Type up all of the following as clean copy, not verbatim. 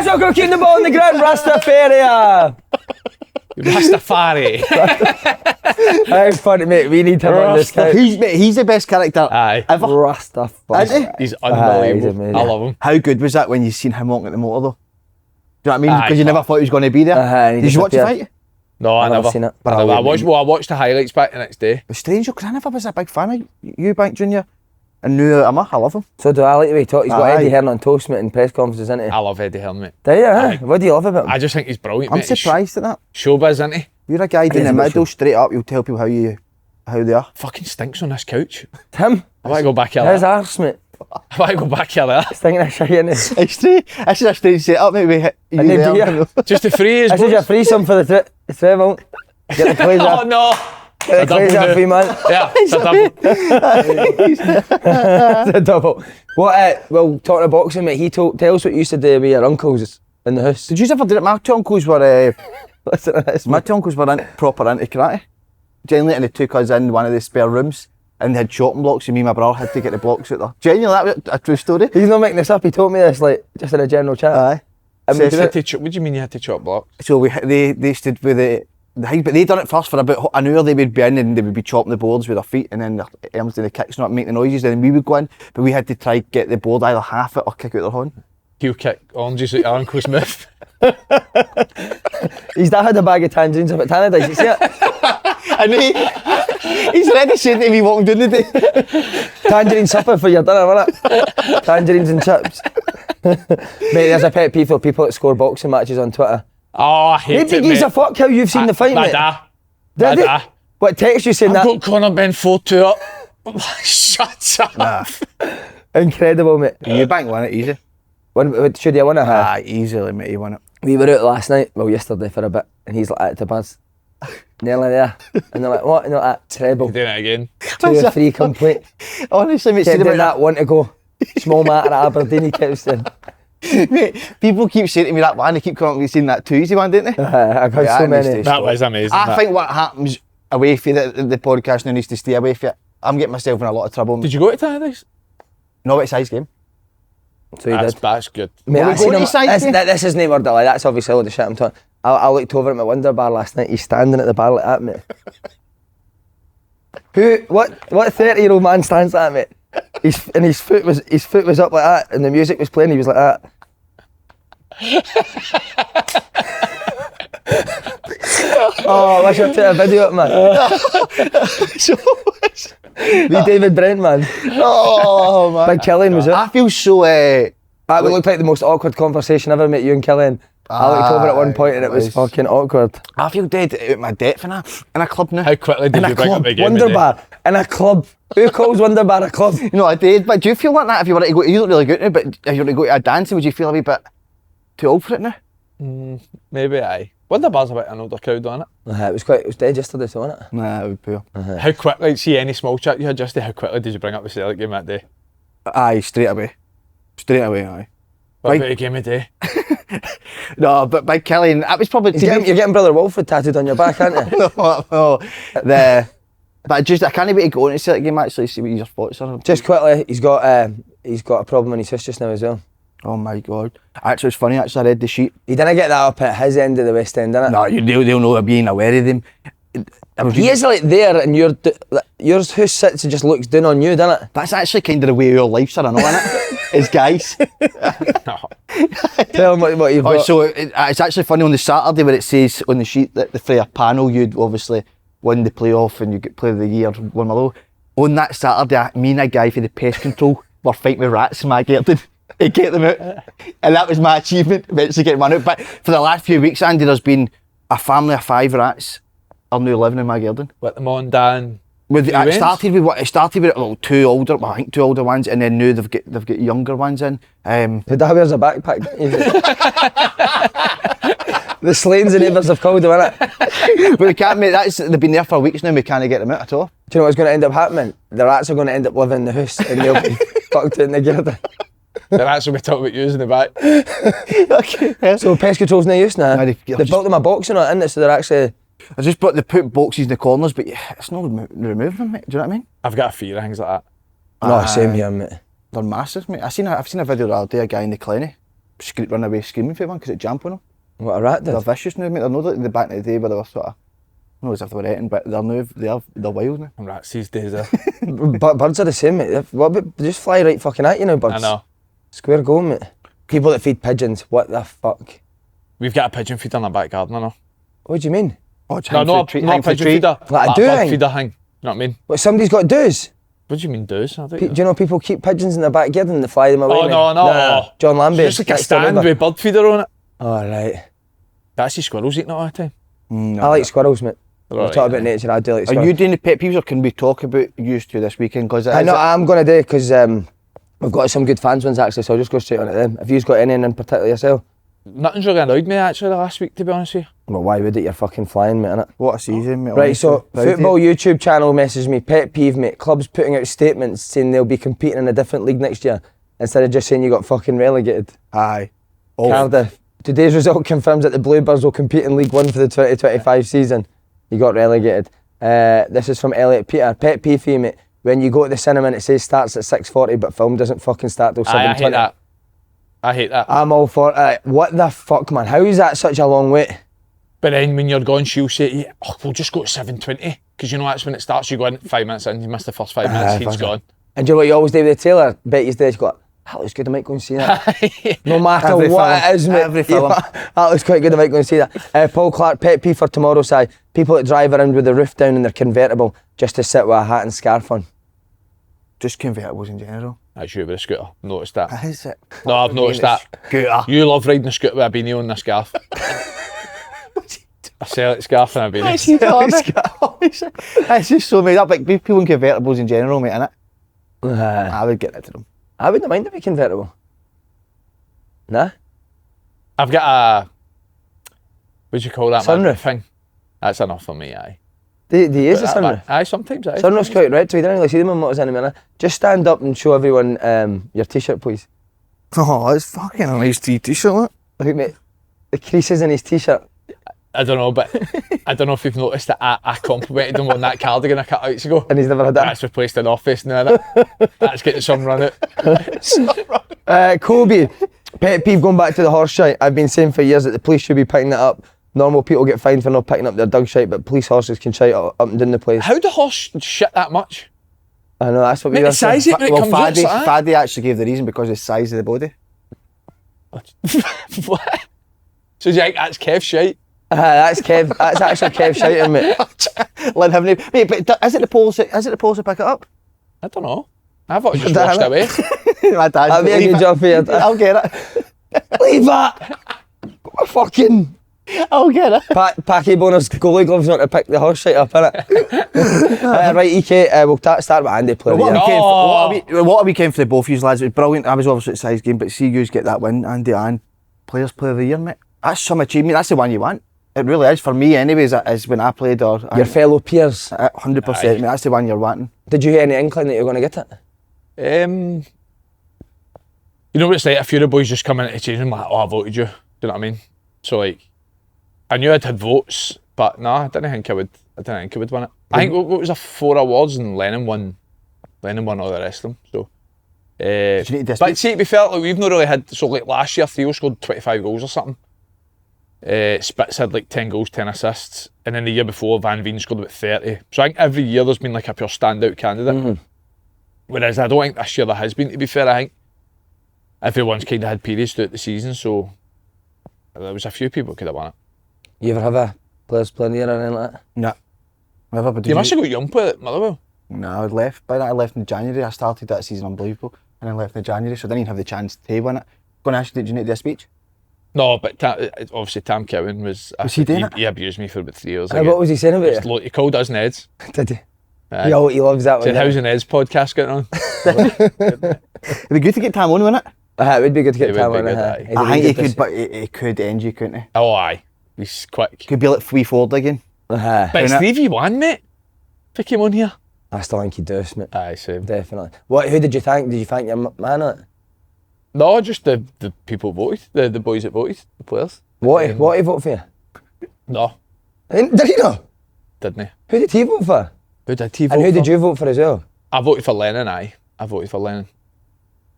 not going to keep the ball on the ground, Rastafari. Rastafari. How funny, mate. We need him on this couch. He's the best character ever. Rastafari. He's unbelievable. He's I love him. How good was that when you seen him walking at the motor though? Do you know what I mean? Because you never thought he was going to be there. Did you watch the fight? No, I never seen it. I watched the highlights back the next day. It was strange because I never was a big fan of Eubank Jr. And knew him. I love him. So do I like the way he talks. He's got Eddie Hearn on toast, mate, in press conferences, isn't he? I love Eddie Hearn, mate. Do you? What do you love about him? I just think he's brilliant, I'm mate. surprised at that. Showbiz, isn't he? You're a guy doing the middle, straight up, you'll tell people how they are. Fucking stinks on this couch. Him? I want to go back here. His arse, mate. I want to go back here. Stinking of shit, isn't it? It's true. This is a strange setup, mate. Just the free is. This is your threesome for the treble. Get the plays Oh no! Get the plays off for you, man. Yeah, it's a double. It's a double. What? Well, talking about boxing, mate. Tell us what you used to do with your uncles in the house. Did you ever do it? My two uncles were. Listen to this. My two uncles were proper into karate. Genuinely, and they took us in one of the spare rooms. And they had chopping blocks, and me and my brother had to get the blocks out there. Genuinely, that was a true story. He's not making this up. He told me this, like, just in a general chat. Aye. What do you mean you had to chop blocks? So they stood with the height, but they done it first for about an hour. They would be in and they would be chopping the boards with their feet, and then their arms doing the kicks and up, make the noises. And then we would go in, but we had to try get the board either half it or kick out their horn. Heel kick oranges at your uncle's mouth. His dad had a bag of tangerines up at Tannadice. You see it? And he's already saying to me walking down the day. Tangerine supper for your dinner, wasn't it? Tangerines and chips. Mate, there's a pet peeve for people that score boxing matches on Twitter. Oh, I hate it, They give a fuck how you've seen the fight, mate. Did they? What, text you saying I've that? got Conor Ben 4-2 up. Shut up. Incredible, mate. Eubank won it easy. Should he have won it? Easily, mate, he won it. We were out last night, yesterday for a bit, and he's like at the buzz. Nearly there. And they're like, what? And they're like, treble. Doing it again. 2 or 3 complete. Honestly, mate, kept doing that one to go. Small matter at Aberdeen, he kept saying. Mate, people keep saying to me that one, they keep coming up with saying that 2 easy one, didn't they? I've got so many. That was amazing. I think what happens away from the podcast now needs to stay away from it. I'm getting myself in a lot of trouble. Did you go to Tannadice? No, it's size game. So you did. That's good. Mate, I seen him, this isn't even word of lie, that's obviously all the shit I'm talking. I looked over at my Wonder Bar last night, he's standing at the bar like that, mate. What 30-year-old man stands like that, mate? His foot was up like that, and the music was playing, he was like that. Oh, I wish I took a video of it, man. Me, David Brent, man. Oh, man. Big Killian was it. I feel so... That would look like the most awkward conversation ever, mate, you and Killian. I looked over at one point and it was fucking awkward. I feel dead out my depth in a club now. How quickly did you bring up the game? Wonder Bar, in a club. Who calls Wonder Bar a club? You know, I did, but do you feel like that if you were to go, you look really good now, but if you were to go to a dancing, would you feel a wee bit too old for it now? Maybe aye. Wonder Bar's about an older crowd, wasn't it? It was dead yesterday, so wasn't it? Nah, it was poor. How quickly, see any small chat you had just how quickly did you bring up the Celtic game that day? Aye, straight away, aye. What about the game of day? No, but by Killian, that was probably... You're getting Brother Walford tattooed on your back, aren't you? No. But I can't wait to go into Celtic game actually, see what your thoughts are. Just quickly, he's got a problem in his house just now as well. Oh my God. Actually, it's funny, I read the sheet. He didn't get that up at his end of the West End, didn't it? No, they'll know being aware of them. He is like there and your house sits and just looks down on you, doesn't it? That's actually kind of the way our lives are, I know, innit? As guys. Tell him what you've got. So it's actually funny on the Saturday where it says on the sheet that the Freya panel you'd obviously won the playoff and you get player of the year, one below. On that Saturday, me and a guy for the pest control were fighting with rats in my garden to get them out. And that was my achievement, eventually getting one out. But for the last few weeks, Andy, there's been a family of 5 rats are now living in my garden. Let them on, Dan. It started with 2 older, I think 2 older ones, and then now they've got younger ones in. The dad wears a backpack. The Slanes and neighbours have called him, innit? But they can't, mate. They've been there for weeks now. We can't get them out at all. Do you know what's going to end up happening? The rats are going to end up living in the house, and they'll be fucked in the garden. The rats will be talking about you in the back. Okay. So pest control's no use now. They've built them a box and all, innit? So they're actually. They put boxes in the corners, but it's not removing them, mate. Do you know what I mean? I've got a fear of things like that. No, same here, mate. They're massive, mate. I've seen a video the other day, a guy in the Clenny. run away screaming for one because it jumped on them. What a rat did. They're vicious now, mate. They're not like the back in the day where they were sort of, not as if they were eating, but they're wild now. Rats these days, Birds are the same, mate. What about, they just fly right fucking at you now, birds. I know. Square goal, mate. People that feed pigeons, what the fuck? We've got a pigeon feeder in our back garden, I know. What do you mean? Oh, No, not a pigeon feeder. Like a a do bird thing? feeder thing. You know what I mean? What, somebody's got doos? What do you mean does? I don't Do you know people keep pigeons in their back garden and they fly them away? Oh, mate? no. John Lambert. It's just like a stand with bird feeder on it. Oh, right. That's the squirrels eating it all the time. No, I like squirrels, mate. They're We'll alright, talk about yeah. nature, I do like Are squirrels. you doing the pet peeves or can we talk about used to this weekend? Because I know I'm going to do because we've got some good fans ones actually, so I'll just go straight on to them. Have you got anything in particular yourself? Nothing's really annoyed me actually the last week, to be honest with you. Well, why would it? You're fucking flying, mate, innit? What a season, mate. Right, so honestly. football YouTube channel messaged me, pet peeve, mate. Clubs putting out statements saying they'll be competing in a different league next year instead of just saying you got fucking relegated. Aye. Oh, Cardiff. Today's result confirms that the Bluebirds will compete in League One for the 2025 season. You got relegated. This is from Elliot Peter. Pet peeve for you, mate. When you go to the cinema and it says starts at 6:40 but film doesn't fucking start till 7:20. I hate that. I hate that. I'm all for it. What the fuck, man? How is that such a long wait? But then when you're gone, she'll say, oh, we'll just go to 7:20. Because you know that's when it starts. You go in 5 minutes in, you miss the first 5 minutes, he's gone. And do you know what you always do with the trailer? Bet you days go, that looks good, I might go and see that. No matter Every what film, it is, mate. every film. That looks quite good, I might go and see that. Paul Clark, pet peeve for tomorrow side. People that drive around with the roof down in their convertible just to sit with a hat and scarf on. just convertibles in general. That's you with a scooter. Noticed that. Is it? No, I've noticed that. Scooter. You love riding a scooter with a beanie on the scarf. A Celtic scarf and a beanie. It's just so made up. Like people in convertibles in general, mate, innit? I would get rid of them. I wouldn't mind if it convertible. Nah? I've got a, what do you call that? Sunroof. Thing. That's enough for me, aye. Do you use the sunroof? Aye, sometimes, aye. Sunroof's quite red, so you don't really see them on motors anymore. Just stand up and show everyone your t-shirt, please. Oh, it's fucking a nice t-shirt, look. Look, mate, the creases in his t-shirt. I don't know, but I don't know if you've noticed that I complimented him on that cardigan a couple of weeks ago. And he's never had that. That's replaced an office now, that's getting some run out. Kobe, pet peeve going back to the horse shite. I've been saying for years that the police should be picking that up. Normal people get fined for not picking up their dog shite, but police horses can shite up and down the place. How do horse shit that much? I know, that's what we Mate, were the size of it when it comes out, it's like that. Faddy actually gave the reason because of the size of the body. What? So you think that's Kev shite? That's Kev. That's actually Kev shiting, mate. Let him name. Mate, but is it the police? Is it the police to pick it up? I don't know. I thought it just washed away. My dad. That'd be a good job for you. I'll get it. Leave that! Fucking... I'll get it. Packy Bonner's goalie gloves on to pick the horse shite up, innit? Right, EK, we'll start with Andy playing. What Oh. a weekend for the both of you lads. It was brilliant. I was obviously at the size game, but see you get that win, Andy and Players Player of the Year, mate. That's some achievement. That's the one you want. It really is. For me, anyways, it is when I played or... Your fellow peers. 100%, mate. That's the one you're wanting. Did you get any inkling that you're going to get it? You know what it's like? A few of the boys just come in to change them, like, oh, I voted you. Do you know what I mean? So, like, I knew I'd had votes, but no, I didn't think I would win it. I think what was 4 awards and Lennon won all the rest of them. So, Did you need to but see, to be fair, like, we've not really had, so like last year, Theo scored 25 goals or something. Spitz had like 10 goals, 10 assists, and then the year before, Van Veen scored about 30. So I think every year there's been like a pure standout candidate. Mm-hmm. Whereas I don't think this year there has been, to be fair. I think everyone's kind of had periods throughout the season, so there was a few people who could have won it. You ever have a Players Player of the Year or anything like that? No. Never, but you must have got young play at Motherwell. No, I left. By that I left in January. I started that season unbelievable and then left in January, so I didn't even have the chance to win it. Going to ask you, did you need to do a speech? No, but obviously Tam Cowan was he doing it? He abused me for about 3 years. What was he saying about you? He called us Neds. Did he? He loves that one. Said, how's the Neds podcast getting on? It'd be good to get Tam on, wouldn't it? It would be good to get Tam on. I think he could, but he could end you, couldn't he? Oh, aye. He's quick. Could be like 3-4 again. But it's 3v1, mate. Pick him on here. I still think he does, mate. Aye, same. Definitely. Who did you thank? Did you thank your man on it? No, just the people voted, the boys that voted, the players. What he vote for you? No. Did he not? Didn't he? Who did he vote for? Who did he vote for? And who did you vote for as well? I voted for Lennon, I voted for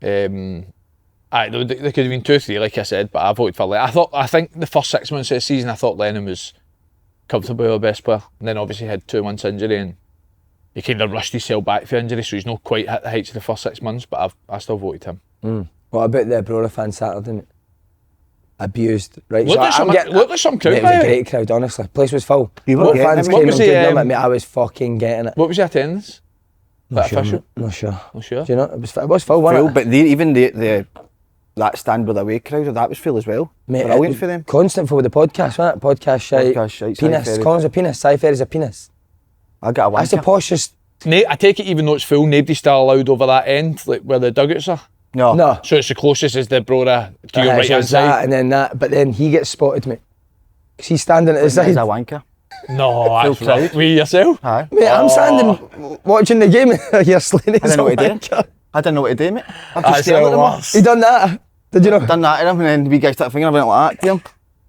Lennon. Aye, there could have been 2-3, like I said, but I voted for Lennon. I think the first 6 months of the season, I thought Lennon was comfortably our best player. And then obviously he had 2 months injury and he kind of rushed himself back for injury, so he's not quite hit the heights of the first 6 months, but I still voted him. What about the Brora fan Saturday, mate? Abused, right? Look at some crowd, mate, it was a great crowd, honestly. Place was full. What Fans came and good number, mate. I was fucking getting it. What was the attendance? Not sure, official? Not sure. Not sure. Do you know? It was full, wasn't it? But even that stand with the away crowd, that was full as well. Mate, Brilliant for them. Constant for the podcast, wasn't it? Podcast shite. Penis. Collins a penis. Ferry's a penis. I got a wanker. That's the poshest. I take it even though it's full, nobody's still allowed over that end, like where the dugouts are. No. So it's the closest as the Brora to your right hand side. And then that, but then he gets spotted, mate. Because he's standing at the side. He's a wanker. No, that's right. Were you yourself? Aye. Mate, I'm standing watching the game. You're Slaney. I didn't know what to do. I didn't know what to do, mate. I'm just That's staring at the him. worst. He done that. Did you know? Done that to him, and then we guys started thinking about it like that to him.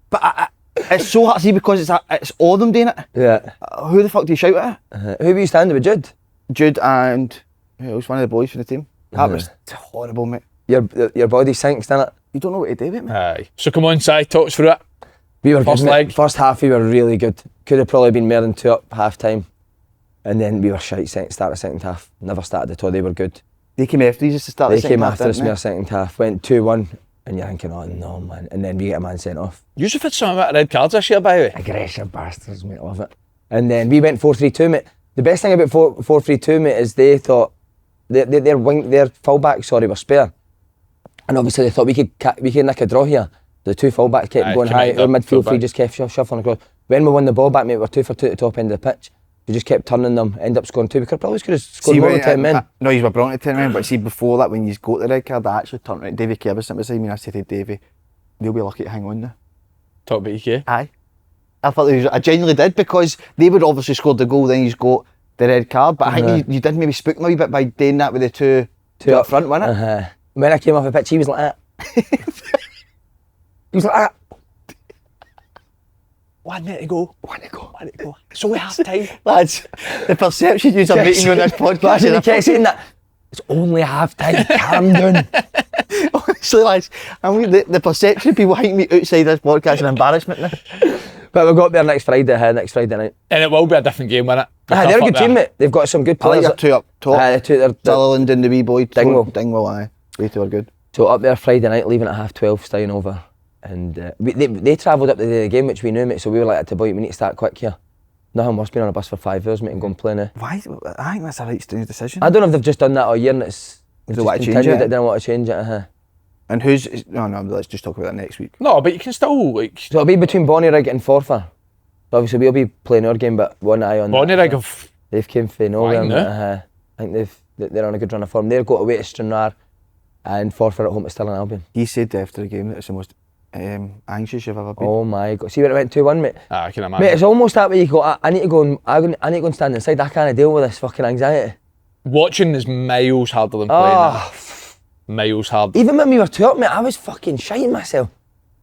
But it's so hard to see because it's all them doing it. Yeah. Who the fuck do you shout at? Who were you standing with, Jude? Jude and who else? One of the boys from the team. That was horrible, mate. Your body sinks, didn't it? You don't know what to do with it, mate. Aye. So come on, Si, talk us through it. We were First good, leg. mate. First half we were really good. Could have probably been more than 2 up half time. And then we were shite start of second half. Never started at all, they were good. They came after you just to start They the second came half, after us in didn't our second half. Went 2-1 and you're thinking, oh no man. And then we get a man sent off. You've had some about red cards this year, by the way. Aggressive bastards, mate, love it. And then we went 4-3-2, mate. The best thing about 4-3-2, mate, is they thought their full-back, were spare. And obviously they thought we could nick a draw here. The 2 full-backs kept going high. Our midfield three just kept shuffling across. When we won the ball back, mate, we were 2 for 2 at the top end of the pitch. We just kept turning them, end up scoring 2. We could have scored more than 10 men. No, you were brought to 10 men, but see, before that, when you got the red card, I actually turned around. Davy Kerr was sitting beside me and I said to Davy, they'll be lucky to hang on now. Talk about EK. Aye. I genuinely did, because they would obviously scored the goal, then you got the red card, but I think you did maybe spook me a wee bit by doing that with the two up front, wasn't it? When I came off the pitch, he was like that. He was like that. 1 minute to go. It's only half time. Lads, the perception you are making on this podcast. He kept saying that. It's only half time, calm down. Honestly, lads, the perception of people hating me outside this podcast is an embarrassment now. But we've got there next Friday night. And it will be a different game, won't it? They're a good team, mate. They've got some good I like players. your 2 up top. They're Sutherland and the wee boy. Dingwall, aye. They 2 are good. So up there Friday night, leaving at 12:30, staying over. And they travelled up to the game, which we knew, mate, so we were like, boy, we need to start quick here. Nothing worse being on a bus for 5 hours, mate, and go and play now. Why? I think that's a right decision. I don't know if they've just done that all year and it's They just want to change continued it? They don't want to change it. And who's... No, let's just talk about that next week. No, but you can still, like... So it'll be between Bonnyrigg and Forfar. So obviously we'll be playing our game, but one eye on Bonnyrigg have... They've came for nowhere. no? I think they're on a good run of form. They've got away to Stranraer and Forfar at home to Stirling Albion. He said after the game that it's the most anxious you've ever been. Oh my God. See when it went 2-1, mate? I can imagine. Mate, it's almost that way you go, I need to go and stand inside. I can't deal with this fucking anxiety. Watching is miles harder than playing it. Miles harder. Even when we were 2 up, mate, I was fucking shiting myself.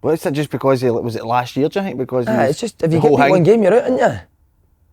Well, is that just because was it last year, do you think? Because It's just, if you get beat one game, you're out, aren't you?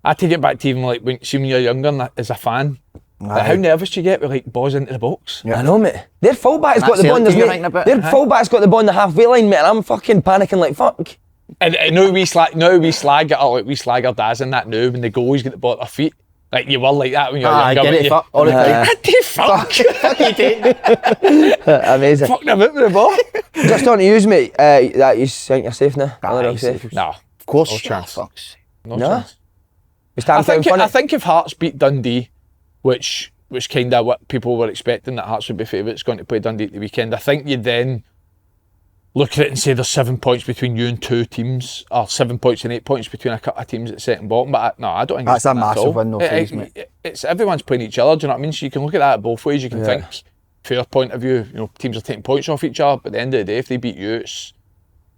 I take it back to even like when you're younger as a fan. Like, how nervous do you get with like balls into the box? Yeah. I know, mate. Their fullback's got the ball in Celtic you're the thinking about, Their fullback's got the ball in the halfway line, mate, and I'm fucking panicking like fuck. And now we slag our dads in that now when the goalies get the ball at their feet. Like you were like that when you were younger. I get it, fuck all the time. Fuck you did. Amazing. Fuck them out with the ball. Just on to use, mate. That you think you're safe now? Aye, Safe. No, Of course. No chance. Fuck's no No? chance. We stand I think if Hearts beat Dundee, which kind of what people were expecting, that Hearts would be favourites going to play Dundee at the weekend, I think you'd then look at it and say there's 7 points between you and 2 teams, or 7 points and 8 points between a couple of teams at second bottom. But I don't think That's it's a massive win, though, for us, mate. It's everyone's playing each other. Do you know what I mean? So you can look at that both ways. You can think, fair point of view, teams are taking points off each other. But at the end of the day, if they beat you, it's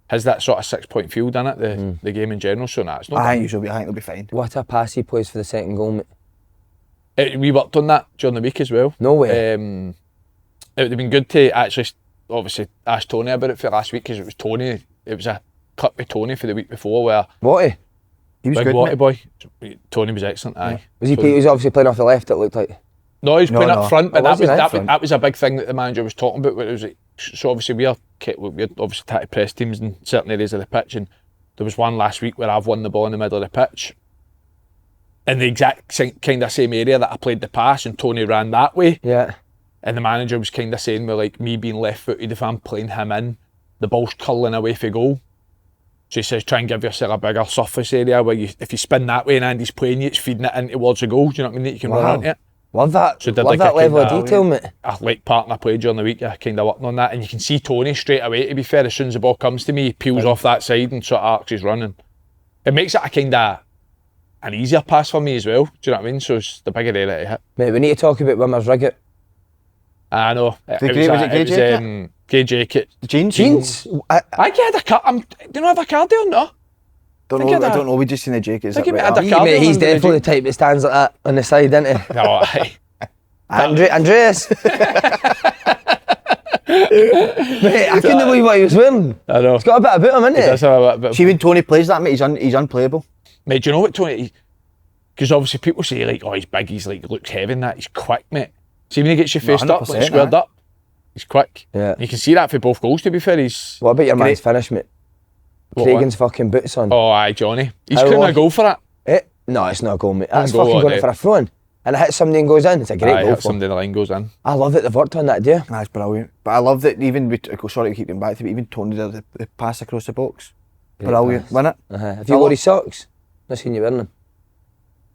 has that sort of 6 point field in it, the game in general. So it's not. I think they'll be fine. What a pass he plays for the second goal, mate. We worked on that during the week as well. No way. It would have been good to actually, obviously, ask Tony about it for last week, because it was Tony. It was a clip with Tony for the week before where Watty? He was big good, Watty mate. boy. Tony was excellent. Aye. Was he was obviously playing off the left, it looked like? No, he's playing up front, but Oh, was he right front? that was a big thing that the manager was talking about. Where it was like, so obviously we're obviously trying to press teams in certain areas of the pitch, and there was one last week where I've won the ball in the middle of the pitch, in the exact kind of same area that I played the pass, and Tony ran that way. Yeah. And the manager was kind of saying, well, like me being left-footed, if I'm playing him in, the ball's curling away for goal. So he says, try and give yourself a bigger surface area where if you spin that way and Andy's playing you, it's feeding it in towards the goal. Do you know what I mean? That you can run into it. Love that. So Love like that level of detail, mate. A like partner played during the week, I kind of working on that, and you can see Tony straight away. To be fair, as soon as the ball comes to me, he peels off that side and sort of arcs his running. It makes it a kind of an easier pass for me as well. Do you know what I mean? So it's the bigger area to hit. Mate, we need to talk about Wimmer's Riggett. I know. Was it grey jacket? Grey jacket. Jeans? I get a card. Do you know have a card there? No. Don't know. I don't know. We just seen the jacket. Think about it. Mate, he's definitely the type that stands like that on the side, isn't he? No, aye. Andreas. Mate, I couldn't believe what he was wearing. I know. He's got a bit about him, isn't He he? does have a bit. See, when Tony plays that, mate, he's unplayable. Mate, do you know what Tony? Because obviously people say like, oh, he's big, he's like looks heavy and that. He's quick, mate. See when he gets you faced up, like squared up, he's quick. Yeah. You can see that for both goals. To be fair, he's. What about your man's finish, mate? What Cragen's fucking boots on. Oh, aye, Johnny. He's How couldn't long- a goal for that. No, it's not a goal, mate. That's goal, fucking going it? for a throw in. And it hits somebody and goes in. It's a great Aye, goal hit for him. somebody, the line goes in. I love that they've worked on that, do you? That's brilliant. But I love that even sorry to keep going back to it, but even Tony did the pass across the box. Brilliant, wasn't it? Have you wore his socks? Not seen you wearing them.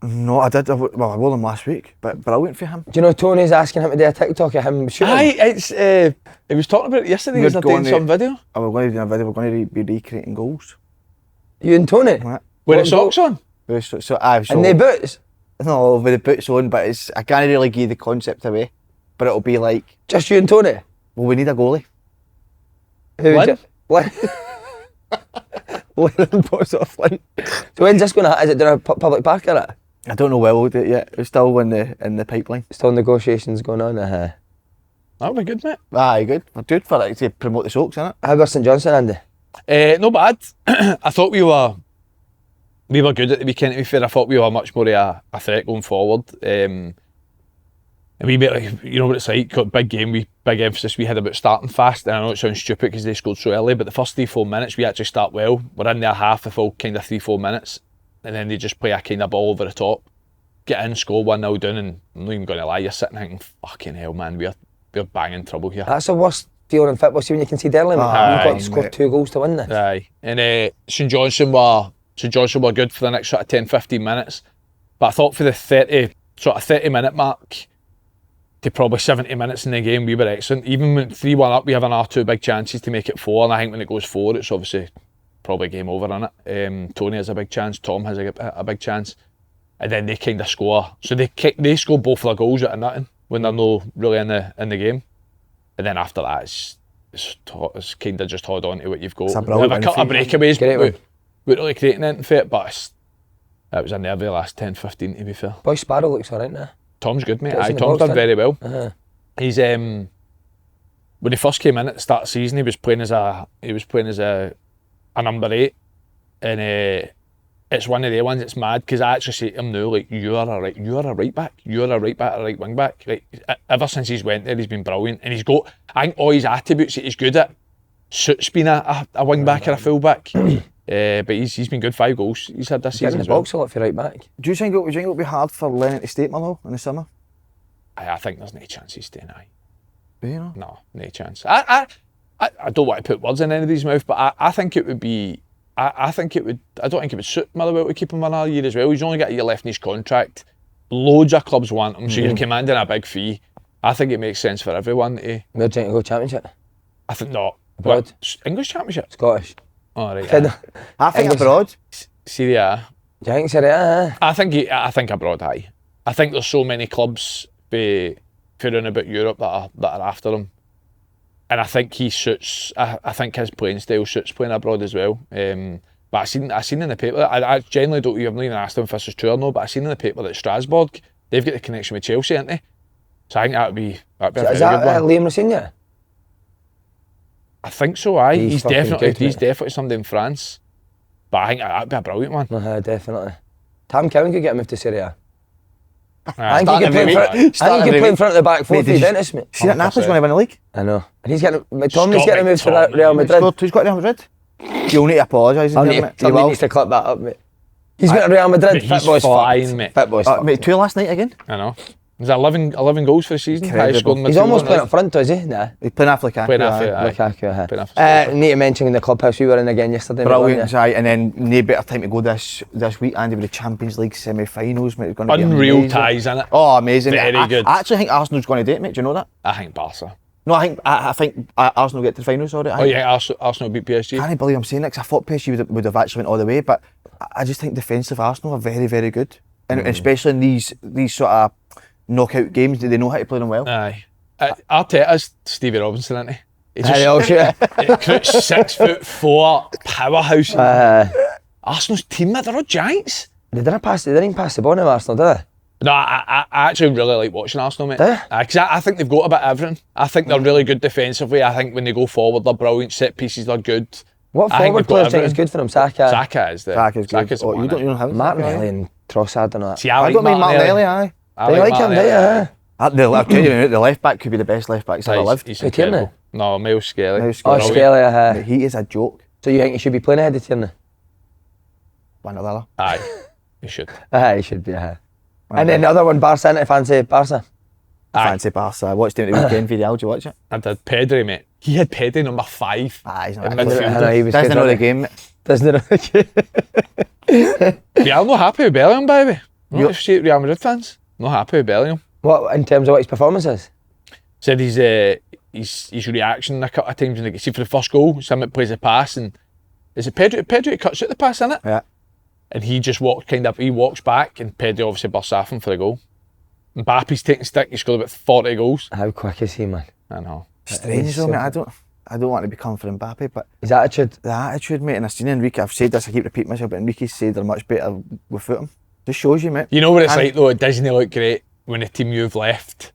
No, I did. I wore them last week, but brilliant for him. Do you know Tony's asking him to do a TikTok of him shooting? Aye, it's. He was talking about it yesterday. He was doing some video. We're going to do a video. We're going to be recreating goals. You and Tony? Right. With the socks on. So And they boots? No, with the boots on, but I can't really give the concept away. But it'll be like, Just you and Tony? well, we need a goalie. Who Flynn? Lennon puts off Flynn. So when's this going to happen? Is it doing a public park or it? I don't know where we'll do it yet. It's still in the pipeline. Still negotiations going on? That'll be good, mate. Aye, good. We're good for it to promote the socks, innit? How about St Johnson, Andy? No bad. I thought we were good at the weekend, to be fair. I thought we were much more of a threat going forward. And we made, like, you know what it's like, got a big game, big emphasis we had about starting fast. And I know it sounds stupid because they scored so early, but the first 3-4 minutes we actually start well. We're in there half the full kind of 3-4 minutes, and then they just play a kind of ball over the top, get in, score 1-0 down, and I'm not even going to lie, you're sitting thinking, fucking hell, man, we're banging trouble here. That's the worst feeling in football. See when you can see early, mate. Aye, You've got to score mate. 2 goals to win this. Aye, and St Johnson were good for the next sort of 10-15 minutes, but I thought for the 30 minute mark to probably 70 minutes in the game, we were excellent. Even when 3-1 up, we have another 2 big chances to make it 4, and I think when it goes 4, it's obviously probably game over, innit? Tony has a big chance, Tom has a big chance, and then they kind of score. So they score both their goals out of nothing when they're no really in the game, and then after that it's kind of just hold on to what you've got. It's a We have a brilliant couple of win. breakaways, Great but win. we're really creating anything for it, but it was a nervy last 10-15 to be fair. Boy Sparrow looks alright now. Tom's good, mate. Gets Aye, in the Tom's box, done didn't very well. Uh-huh. He's when he first came in at the start of the season, he was playing as a number 8, and it's one of the ones that's mad because I actually say to him now, like, you're a right back, a right wing back. Like, ever since he's went there, he's been brilliant, and he's got, I think all his attributes that he's good at suits being a wing back or a full back. But he's been good. 5 goals he's had this He's in season the as well. box a lot for right back. Do you think it'll be hard for Lennon to stay at Motherwell in the summer? I think there's no chance he's staying. Do you know? No, no chance. I don't want to put words in anybody's mouth, but I think it would be. I don't think it would suit Motherwell to keep him another year as well. He's only got a year left in his contract. Loads of clubs want him, so you're commanding a big fee. I think it makes sense for everyone to. We're trying to go Championship. I think not. Abroad? What? English Championship? Scottish. Oh, right. Kid. Yeah. I think English- abroad. Serie A. Do you think so? Yeah. I think abroad. Aye. I think there's so many clubs around about Europe that are after him, and I think he suits. I think his playing style suits playing abroad as well. But I seen in the paper. I generally don't. You haven't even asked him if this is true or no. But I seen in the paper that Strasbourg, they've got the connection with Chelsea, haven't they? So I think that'd be a very Is that good one. Liam Rossigna? I think so. Aye, He's fucking good, he's mate. definitely somebody in France. But I think that'd be a brilliant one. Definitely. Tam Cowan could get moved to Serie A. I think he can play in front of the back four for Juventus, mate. See that Napoli's going to win the league? I know. And he's getting, McTominay's getting moved to Real Madrid. He's got Real Madrid. You'll need to apologise. He needs to clip that up, mate. He's got Real Madrid. He's fine, mate. Fit boy's mate, 2 last night again. I know. He's 11 goals for the season. He's almost playing up front, is he? Nah. He's playing after Lukaku. Need to mention in the clubhouse we were in again yesterday. Brilliant, and then no better time to go this week, Andy, with the Champions League semi-finals, mate. It's going to be unreal ties, innit? Oh, amazing. Very good. I actually think Arsenal's going to do it, mate. Do you know that? I think Barca. No, I think Arsenal get to the finals already. Oh yeah, Arsenal beat PSG. I can't believe I'm saying that, 'cause I thought PSG would have actually went all the way, but I just think defensive Arsenal are very, very good, and especially in these sort of knockout games, they know how to play them well. Aye. Arteta's Stevie Robinson, isn't he? He just Crouch 6'4" powerhouse. Arsenal's team, they're all giants. They didn't even pass the ball to Arsenal, did they? No, I actually really like watching Arsenal, mate. Do you? Because I think they've got a bit of everything. I think they're really good defensively. I think when they go forward, they're brilliant. Set pieces, they're good. What forward players think is good for them? Saka? Saka is there. Saka's good. Saka's You don't have Martinelli and Trossard and all that. See, I don't mean Martinelli, aye. They like him, do you? I'll tell you, the left back could be the best left back ever lived. He's incredible. No, Miles Skelly. Oh, Skelly, He is a joke. So you think he should be playing ahead of Tierney? One or the other. Aye, he should. He should be, And then the other one, Barca, innit? Fancy Barca? Fancy Barca. I watched him at the weekend. Did you watch it? I did. Pedri, mate. He had Pedri number 5. He's not in that midfield. I know, he was Doesn't good, know the wasn't he? game, mate. Doesn't know the game. Yeah, I'm not happy with Bellingham, baby. Not if you Real Madrid fans. Not happy with Bellingham. What, in terms of what his performance is? Said his reaction a couple of times, and see for the first goal, someone plays a pass, and is it Pedri? Pedri cuts out the pass, innit? Yeah. And he just walks back, and Pedri obviously bursts off him for the goal. Mbappe's taking stick, he scored about 40 goals. How quick is he, man? I know. Strange though, mate. I don't want to become for Mbappe, but his attitude. The attitude, mate, and I've seen Enrique, I've said this, I keep repeating myself, but Enrique said they're much better without him. Just shows you, mate. You know what it's like though, it doesn't look great when the team you've left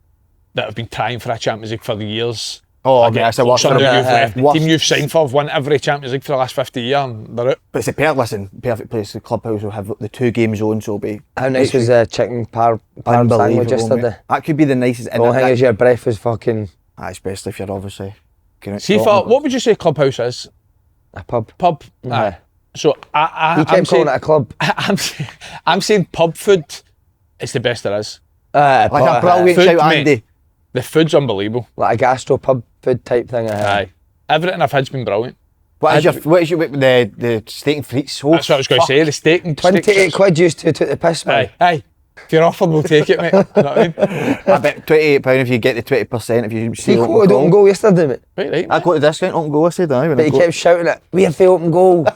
that have been trying for a Champions League for the years. Oh, mate, that's a worst. The team you've signed for have won every Champions League for the last 50 years and they're out. But it's a perfect place. The Clubhouse will have the 2 game zones, so it'll be... How nice was the chicken parm sandwich yesterday? That could be the nicest... The only thing is your breath was fucking... Especially if you're obviously... See, what would you say Clubhouse is? A pub. Pub? Yeah. So You kept calling it a club. I'm saying pub food is the best there is. Like a brilliant food, shout, mate. Andy. The food's unbelievable. Like a gastro pub food type thing. Aye. Everything I've had's been brilliant. What is the steak and frites? Oh, that's what I was going to say. The steak and 28 quid used to took the piss, man. Aye. If you're offered, we'll take it, mate. You know what I mean? I bet £28 if you get the 20% if you see You quoted open goal yesterday, mate. Right. I got the discount open goal, I said aye. But you kept shouting it, we have the open goal.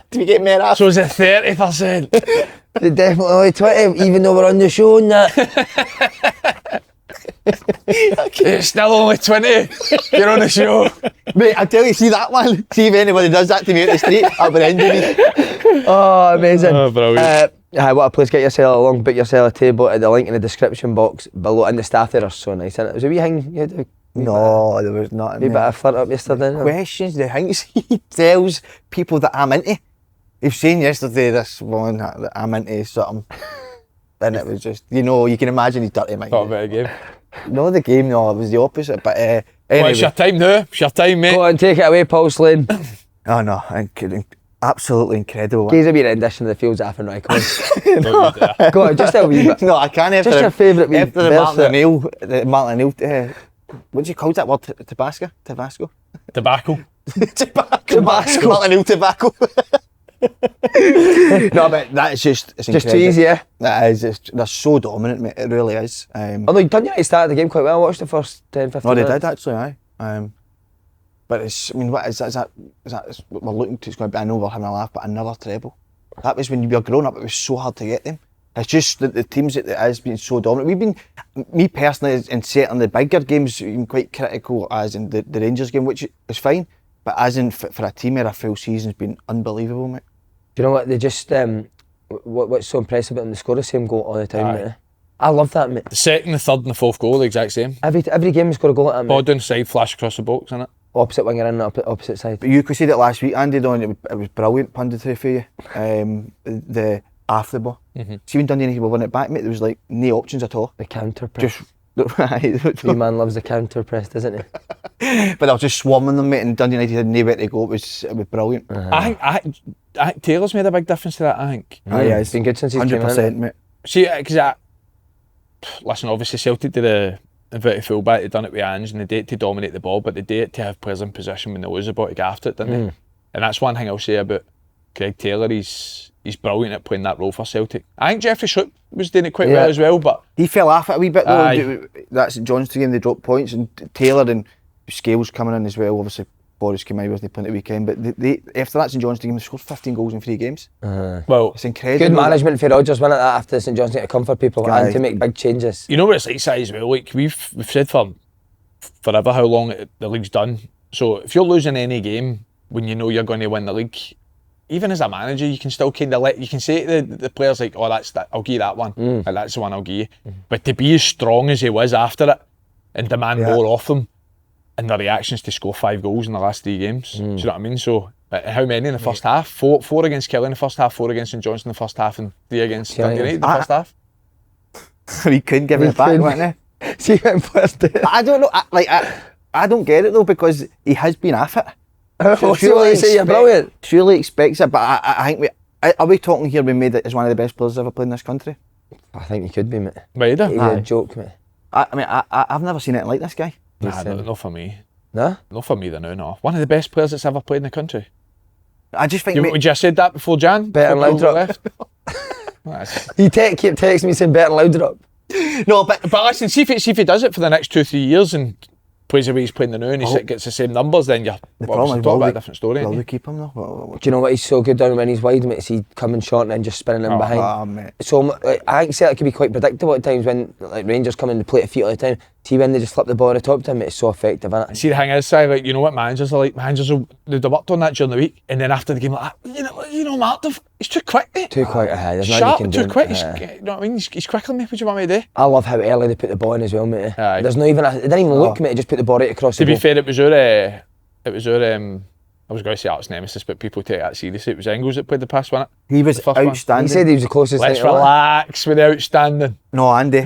Do you get me that? So is it 30%? They definitely only 20, even though we're on the show and that. It's still only 20. You're on the show. Mate, I tell you, see that one? See if anybody does that to me out the street, I'll be ending me. Oh, amazing. Oh, brilliant. What a place, get yourself along, book yourself a table at the link in the description box below, and the staff there are so nice, and it was a wee thing you had to... No, there was nothing. Wee bit of flirt up yesterday. Questions, the things he tells people that I'm into. You've seen yesterday this one that I'm into something. And it was just, you can imagine he's dirty, mate. Thought about a game. No, the game, no, it was the opposite. But anyway. Well, it's your time now. It's your time, mate. Go on, take it away, Paul Slaney. Oh no, absolutely incredible. Gives a wee rendition of the Fields After Right. No. Go on, just a wee bit. No, I can't. Just your favourite wee after the Martin O'Neill, what do you call that word? Tabasco? Tobacco. Tabasco. Martin O'Neill tobacco. No, but that's it's just too easy, yeah? That is, they're so dominant, mate, it really is. Although Dundee United started the game quite well, I watched the first 10-15 No, they minutes. did actually, aye. But what is that? We're looking to, it's going to be, I know we're having a laugh, but another treble. That was when you were growing up, it was so hard to get them. It's just that the teams that it has been so dominant. We've been, me personally, in certainly the bigger games, been quite critical, as in the Rangers game, which is fine, but as in for a team where a full season's been unbelievable, mate. Do you know what, they just, what's so impressive about them, they score the same goal all the time, mate. I love that, mate. The second, the third and the fourth goal, the exact same. Every game they score a goal like that, mate. Ball down the side, flash across the box, innit? Opposite winger in, opposite side. But you could say that last week, Andy, it was brilliant punditry for you. after the ball. See when Dundee United were winning it back, mate, there was like no options at all. The counter press. Just Your man loves the counter press, doesn't he? But I was just swarming them, mate, and Dundee United had nowhere to go. It was brilliant. I think Taylor's made a big difference to that, I think. Yeah, it's been good since he's came in. 100%, mate. See, because listen, obviously Celtic did a inverted fullback, they done it with Ange, and they did it to dominate the ball, but they did it to have players in position when they lose the ball to go after it, didn't they? And that's one thing I'll say about Craig Taylor. He's brilliant at playing that role for Celtic. I think Jeffrey Schlupp was doing it quite well as well, but he fell off it a wee bit though. That's Johnston game, they dropped points, and Taylor and Scales coming in as well. Obviously Boris came out, wasn't playing at the weekend, but they after that St Johnstone game, they scored 15 goals in 3 games. Well, it's incredible. Good management for Rodgers, wasn't it, that after St Johnstone to comfort people and to make big changes. You know what it's like, Si, as well. Like we've said for forever how long the league's done. So if you're losing any game when you know you're going to win the league, even as a manager, you can still kind of you can say to the players like, "Oh, I'll give you that one. Like, that's the one I'll give you." But to be as strong as he was after it and demand more off them, and the reactions to score 5 goals in the last 3 games. Do you know what I mean? So how many in the first half? 4 against Kelly in the first half, 4 against St Johnstone in the first half, and 3 against Dundee United in the first half. We couldn't give it back, wasn't he? See how players do it. I don't know. I don't get it though, because he has been at it. Surely say you're brilliant. Surely expects it, but I think are we talking here? We made it as one of the best players ever played in this country. I think you could be, mate. Right, He's a joke, mate. I've never seen anything like this guy. Nah, not for me. No? Not for me, no. One of the best players that's ever played in the country. I just think. Would you have said that before Jan? Better Before Paul Laudrup. left? He keep texting me saying better Laudrup. No, but listen, see if he does it for the next 2-3 years and plays the way he's playing the now and he gets the same numbers, then you're talking about a different story. Will they keep him though? Do you know what he's so good down when he's wide, mate? Is he coming short and then just spinning him behind? Mate. So I think Celtic can be quite predictable at times when like Rangers come in to play a feet all the time. See when they just flip the ball at the top to him, it's so effective, isn't it? See, the thing is, like, you know what managers are like? They've worked on that during the week, and then after the game, like, you know, Mark, he's too quick, mate. Too quick, there's nothing sharp, you can do. Too quick. You know what I mean? He's quicker than me. What do you want me to do? I love how early they put the ball in as well, mate. Aye. There's no even, it didn't even look, mate. They just put the ball right across the To be goal. fair, it was our I was going to say arch nemesis, but people take that seriously. It was Engels that played the pass, wasn't it? He was outstanding. He said he was the closest Let's thing to relax with the outstanding. No, Andy.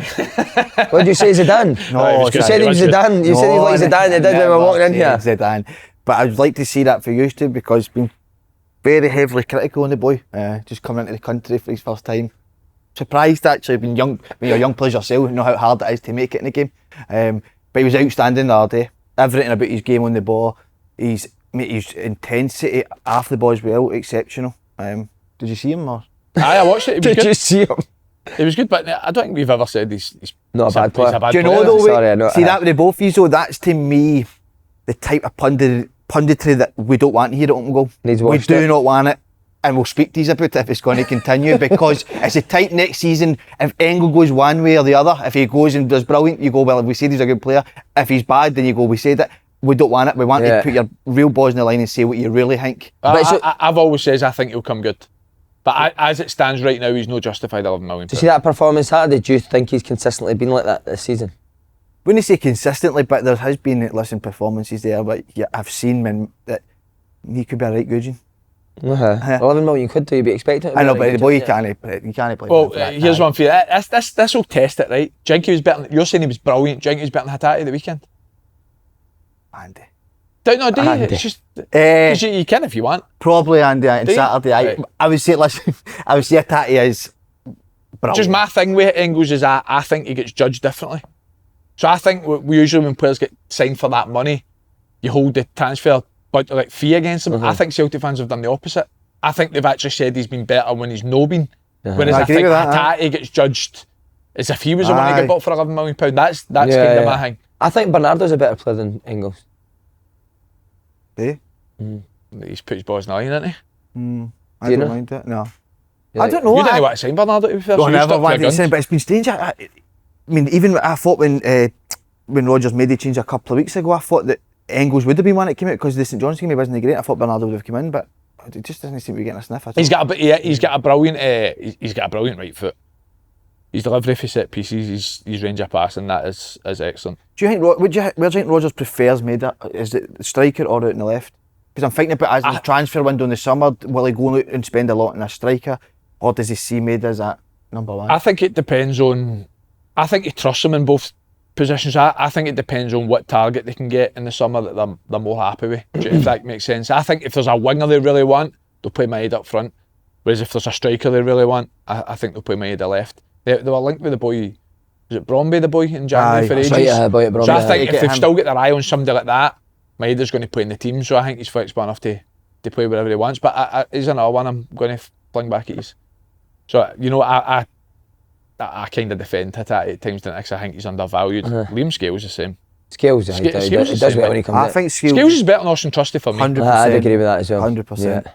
What did you say, Zidane? No, you said he was Zidane. You said he was like Zidane. They did when we were walking in here. Zidane. But I'd like to see that for you too, because been very heavily critical on the boy. Just coming into the country for his first time. Surprised actually, when you're young players yourself, you know how hard it is to make it in the game. But he was outstanding the other day. Everything about his game on the ball, his intensity after the ball as well, exceptional. Did you see him? Or? Aye, I watched it. Did you see him? It was good, but I don't think we've ever said he's not a bad player. Do you know though? See that with the both of you, so that's to me the type of punditry that we don't want here at Open Goal. We do not want it, and we'll speak to you about it if it's going to continue, because it's the type next season. If Engel goes one way or the other, if he goes and does brilliant, you go, well, we said he's a good player. If he's bad, then you go, we said it. We don't want it. We want to put your real balls in the line and say what you really think. I've always said I think he'll come good. But as it stands right now, he's not justified 11 million. Did you see that performance Saturday? Do you think he's consistently been like that this season? Wouldn't say consistently, but there has been performances there. But I've seen that he could be a right good. 11 million could do. You'd be expecting it. I know, but the boy you can't play. Well, here's one for you. This will test it, right? Jinky was better. You're saying he was brilliant. Jinky was better than Hatate at the weekend. Andy. No, do you? It's just you can if you want. Probably Andy on Saturday. Right. I would say Hatate is brilliant. Just my thing with Engels is I think he gets judged differently. So I think we usually when players get signed for that money, you hold the transfer fee against them. I think Celtic fans have done the opposite. I think they've actually said he's been better when he's no been. Whereas I think Hatate gets judged as if he was the one to get bought for £11 million. That's kind of my thing. I think Bernardo's a better player than Engels. He's put his boys in the line, hasn't he? I don't mind it. No. I don't know. You didn't want to sign Bernardo to be fair. I never wanted to sign, but it's been strange. I mean, even I thought when Rodgers made the change a couple of weeks ago, I thought that Engels would have been one that came out because the St John's game wasn't great. I thought Bernardo would have come in, but it just doesn't seem to be getting a sniff. He's got a brilliant right foot. His delivery for set pieces, his range of passing, that is excellent. Do you think where do you think Rodgers prefers Maida? Is it the striker or out in the left? Because I'm thinking about as the transfer window in the summer, will he go out and spend a lot in a striker, or does he see Maida as that number one? I think it depends on. I think he trusts him in both positions. I think it depends on what target they can get in the summer that they're more happy with. If that makes sense. I think if there's a winger they really want, they'll play Maida up front. Whereas if there's a striker they really want, I think they'll play Maida left. They were linked with the boy. Was it Bromby, the boy in January for ages? Boy at Bromby. So I think if they've still got their eye on somebody like that, Maida's going to play in the team. So I think he's flexible enough to play wherever he wants. But he's another one I'm going to fling back at you. So I kind of defend Hatate at times because I think he's undervalued. Liam Scales the same. Scales, he does well when he comes I in. think Scales is better than Austin Trusty for me. 100%. I'd agree with that as well. 100%.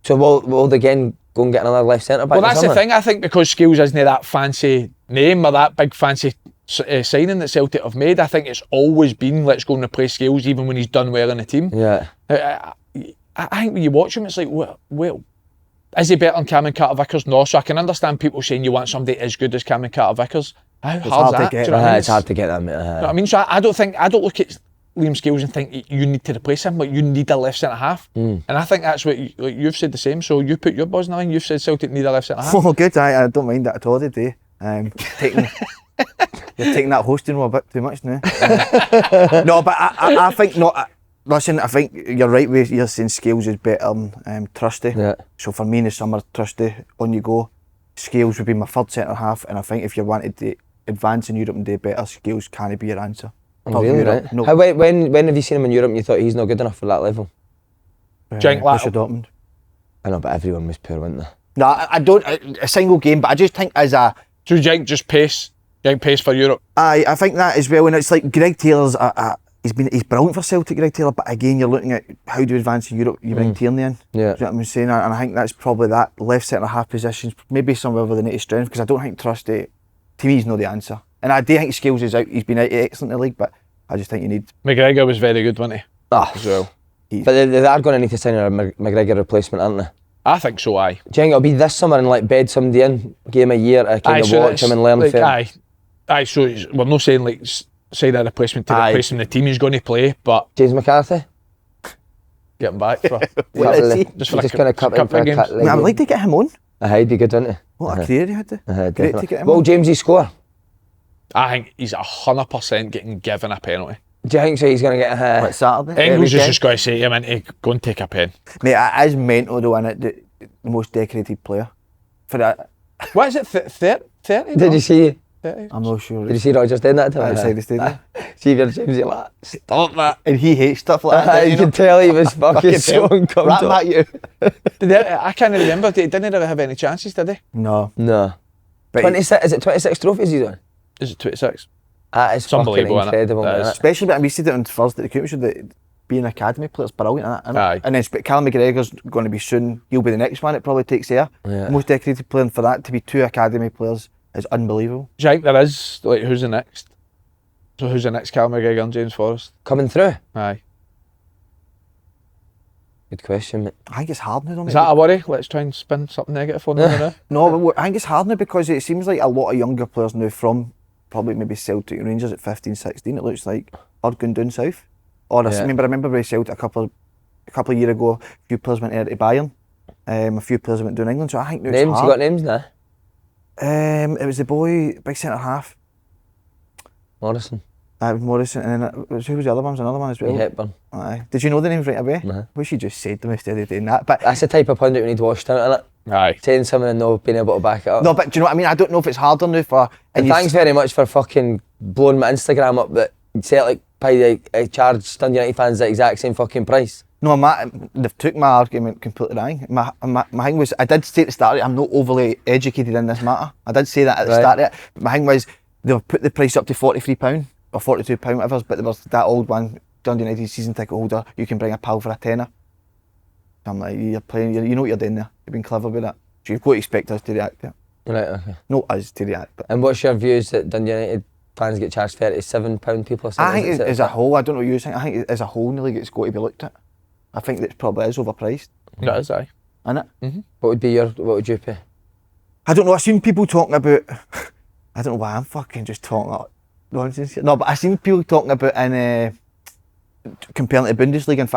So will they again go and get another left centre back? Well, that's the thing. I think because Scales isn't that fancy name or that big fancy signing that Celtic have made, I think it's always been let's go and replace Scales even when he's done well in the team. Yeah. I think when you watch him, it's like, well, is he better than Cameron Carter-Vickers? No. So I can understand people saying you want somebody as good as Cameron Carter-Vickers. How hard is that? to get. Do you know what I mean? It's hard to get that, mate. You know what I mean? So I don't look at Liam Scales and think you need to replace him, like you need a left centre half. And I think that's what you've said the same. So you put your buzz in the line. You've said Celtic need a left centre half. Oh, good. I don't mind that at all today. You're taking that hosting role a bit too much now. No, but I think not. Listen, I think you're right with you're saying Scales is better than Trusty. Yeah. So for me in the summer, Trusty, on you go. Scales would be my third centre half, and I think if you wanted to advance in Europe and do better, Scales can't be your answer. Oh, really, Europe, right? no. When have you seen him in Europe and you thought he's not good enough for that level? Borussia Dortmund. I know, but everyone was poor, weren't they? No, I don't. A single game, but I just think as a. So do you think just pace? Do you think pace for Europe? I think that as well, and it's like Greg Taylor's. He's brilliant for Celtic, Greg Taylor. But again, you're looking at how do you advance in Europe. You bring Tierney in. Yeah. Do you know what I'm saying? And I think that's probably that left centre half positions, maybe somewhere where they need to strength, because I don't think Trusty, to me, is not the answer. And I do think Scales is out. He's been out excellent in the league, but I just think you need. McGregor was very good, wasn't he? As well. But they are going to need to sign a McGregor replacement, aren't they? I think so. Aye. Do you think it'll be this summer and like bed somebody in, give him a year to kind of watch him and learn like, from him? Aye. So we're not saying like sign a replacement to replace him in the team he's going to play, but James McCarthy? get him back for just going to cut him for a games. cut. I would like to get him on. He'd be good, wouldn't he? What a career he had there. Great Definitely. to get him Will on. Jamesy score? I think he's 100% getting given a penalty. Do you think so? He's going to get a Like Saturday. Engels is just going to say to him, to go and take a pen. Mate, it is mental though, innit? The most decorated player. For that, What is it? 30? Did you see? 30? I'm not sure. Did you see Rodgers doing that to him? Outside the stadium. See if you're Jamesy like, stop that. And he hates stuff like that. You can tell he was fucking so Rat uncomfortable. at you. I can't remember. Didn't really have any chances, did he? No. No. But 26, is it 26 trophies he's on? Is it 26? That is fucking unbelievable, innit? incredible. That That is. especially, but we said it on Thursday at the Critchley that being an academy player is brilliant, innit? Aye. And then Callum McGregor's going to be soon. He'll be the next one. It probably takes there. Yeah. Most decorated player, and for that to be two academy players is unbelievable. Do you think there is? Like, who's the next? So who's the next Callum McGregor and James Forrest? Coming through? Aye. Good question, mate. I think it's hard now, Is that a worry? Let's try and spin something negative on them now. No, but I think it's hard now because it seems like a lot of younger players now from probably maybe Celtic and Rangers at 15, 16, it looks like, are going down south. Or I remember with Celtic a couple of years ago, a few players went to Bayern, a few players went down England, so I think now it's Names? hard. You got names now? It was the boy, big centre half, Morrison. Morrison, and then who was the other one? Was another one as well. Hepburn. Aye. Did you know the names right away? No. Wish you just said them instead of doing that. But That's the type of pundit we need washed out, innit? Aye. Saying something and not being able to back it up. no, but do you know what I mean? I don't know if it's harder now for. And you thanks very much for fucking blowing my Instagram up that Celtic pay charged Dundee United fans the exact same fucking price. No, they've took my argument completely wrong. My thing was, I did say at the start of it, I'm not overly educated in this matter. I did say that at the start of it. But my thing was, they've put the price up to £43 or £42, whatever, but there was that old one, Dundee United season ticket holder, you can bring a pal for a tenner. I'm like, you're playing, you know what you're doing there. You've been clever with that. So you've got to expect us to react to it. Right, okay. Not us to react, but And what's your views that Dundee United fans get charged £37 people or something? I think as a whole, I don't know what you think, I think as a whole in the league it's got to be looked at. I think that probably is overpriced, That is, aye. isn't it? What would you pay? I don't know, I've seen people talking about, I don't know why I'm fucking just talking like nonsense here. No, but I've seen people talking about comparing to the Bundesliga, and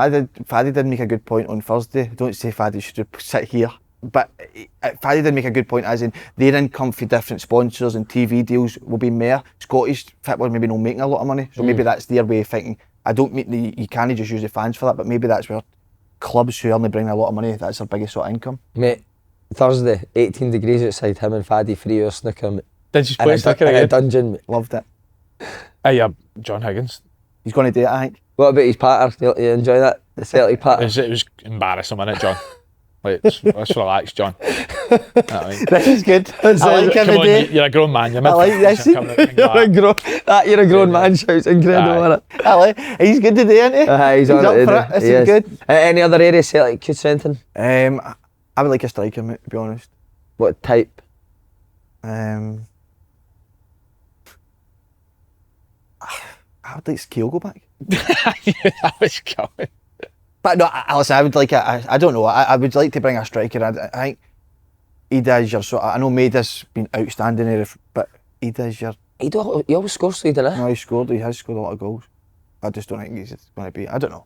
Fadi did make a good point on Thursday. Don't say Fadi should sit here but Paddy did make a good point, as in their income for different sponsors and TV deals will be more. Scottish football maybe not making a lot of money, so maybe that's their way of thinking. I don't mean you can't just use the fans for that, but maybe that's where clubs who only bring a lot of money, that's their biggest sort of income. Mate, Thursday, 18 degrees outside, him and Faddy 3 hours snooker. Did you play snooker in a again? dungeon, mate. Loved it. Hey, John Higgins. He's going to do it, I think. What about his patter? You enjoy that? The Celtic patter? It was embarrassing, wasn't it, John? Like, let's relax, John. This is good. I like him Come on, today. you're a grown man. You're I like this. You're a grown man shouts incredible, isn't it? I like. He's good today, isn't he? He's on up it for today. it. This He is is. good. Any other areas Celtic could strengthen? I would like a striker, mate, to be honest. What type? I would like Scale go back. I was going. But no, listen, I would like I don't know. I would like to bring a striker. I think he does your sort of, I know Maida's been outstanding here, but he does your. He always scores, so he doesn't. No, he has scored a lot of goals. I just don't think he's going to be. I don't know.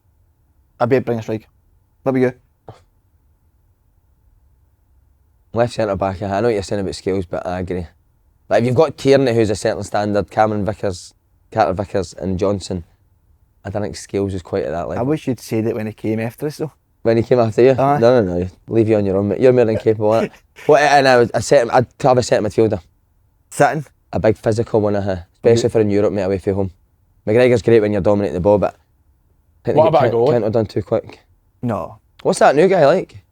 I'd be bring a striker. Let me go. Left centre back. I know what you're saying about skills, but I agree. Like if you've got Tierney, who's a certain standard, Cameron Vickers, Carter Vickers, and Johnson, I don't think Scales is quite at that level. I wish you'd said it when he came after us though. When he came after you? Aye. No. Leave you on your own, mate. You're more than capable of it. What? And I'd have a centre midfielder. Sitting. A big physical one, especially for in Europe, mate, away from home. McGregor's great when you're dominating the ball, but I think What about a goalie? Kent done too quick. No. What's that new guy like?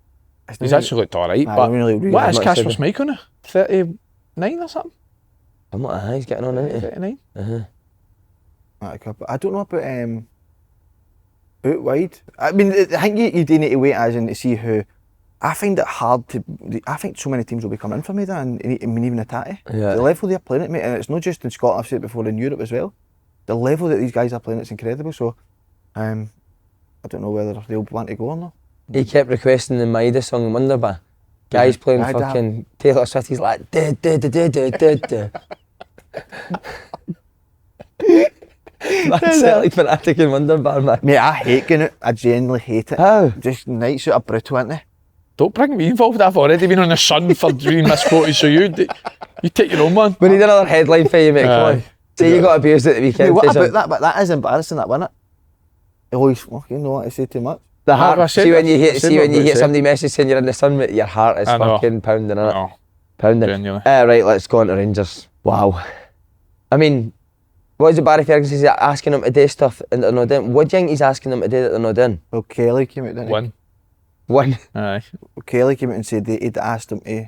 He's actually looked alright, I but really what is much Casper said. Smike on it? 39 or something? I'm not he's getting on, isn't he? 39? I don't know about out wide. I mean, I think you do need to wait as in to see who. I find it hard to. I think so many teams will be coming in for me, and I mean even Atati. Yeah. The level they're playing at, mate, and it's not just in Scotland. I've said it before, in Europe as well. The level that these guys are playing, it's incredible. So, I don't know whether they'll want to go or not. He kept requesting the Maida song in Wonderbar. Guys playing Maida. fucking Taylor Swift, he's like That's Celtic fanatic in Wonderbar, man. Mate, I hate going out. I genuinely hate it. How? Just nights out are brutal, aren't they? Don't bring me involved. I've already been on the sun for being misquoted, so you take your own one. We need another headline for you, mate. Come on. Say you got abused at the weekend. Mate, what say about something. that? But that is embarrassing, that, wasn't it? Always fucking know what to say too much. The heart. I said See when that- you I hear said what I somebody said. message saying you're in the sun, mate, your heart is I know. fucking pounding, innit? No. Pounding. Genuinely. Right, let's go on to Rangers. Wow. I mean, what is it Barry Ferguson? He's asking them to do stuff and they're not doing? What do you think he's asking them to do that they're not doing? Well, Kelly came out, didn't he? One. Aye. Kelly came out and said he'd asked them to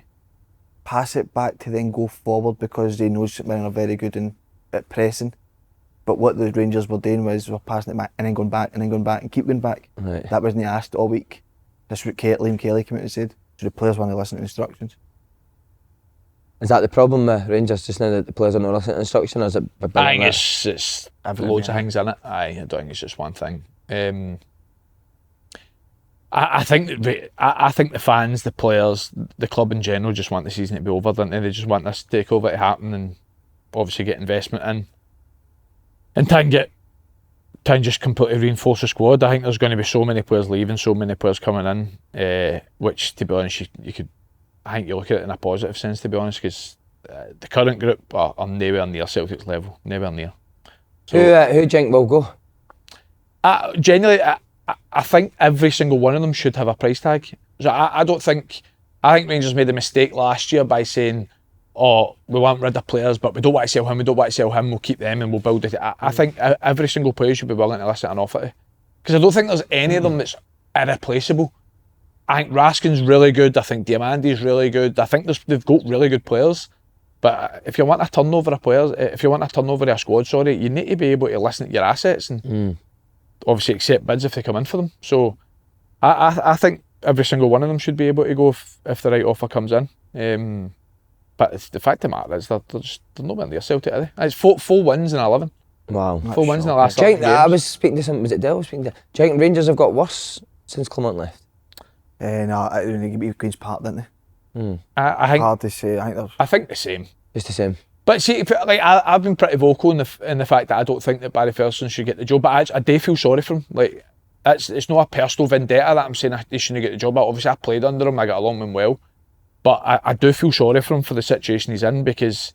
pass it back to then go forward because they know men are very good at pressing. But what the Rangers were doing was we're passing it back and then going back and then going back and keep going back. Right. That wasn't asked all week. That's what Liam Kelly came out and said. So the players want to listen to instructions. Is that the problem with Rangers just now, that the players are not listening to instruction, or is it a bit I like think that? it's Everything, loads of yeah. things in it. I don't think it's just one thing. I think the fans, the players, the club in general just want the season to be over, don't they? They just want this takeover to happen and obviously get investment in and try and just completely reinforce the squad. I think there's going to be so many players leaving, so many players coming in, which, to be honest, you could. I think you look at it in a positive sense, to be honest, because the current group are nowhere near Celtic's level, nowhere near. So, Who do you think will go? genuinely, I think every single one of them should have a price tag. So I think Rangers made a mistake last year by saying, oh, we want rid of players, but we don't want to sell him, we'll keep them and we'll build it. I think every single player should be willing to listen to an offer. Because I don't think there's any of them that's irreplaceable. I think Raskin's really good, I think Diamandi's really good, I think they've got really good players. But if you want a turnover of players, if you want a turnover of a squad, you need to be able to listen to your assets and obviously accept bids if they come in for them. So I think every single one of them should be able to go if the right offer comes in. But it's the fact of the matter is they're nowhere near Celtic, are they? It's four wins in 11. Wow. Four wins in the last Do you 11 think, I games. was speaking to some, was it Dell? Do you think Rangers have got worse since Clement left? No, they beat Queen's Park, didn't they? I think Hard to say. I think the same. Just the same. But see, I've been pretty vocal in the fact that I don't think that Barry Ferguson should get the job. But I do feel sorry for him. it's not a personal vendetta that I'm saying he shouldn't get the job. Obviously, I played under him. I got along with him well, but I do feel sorry for him for the situation he's in, because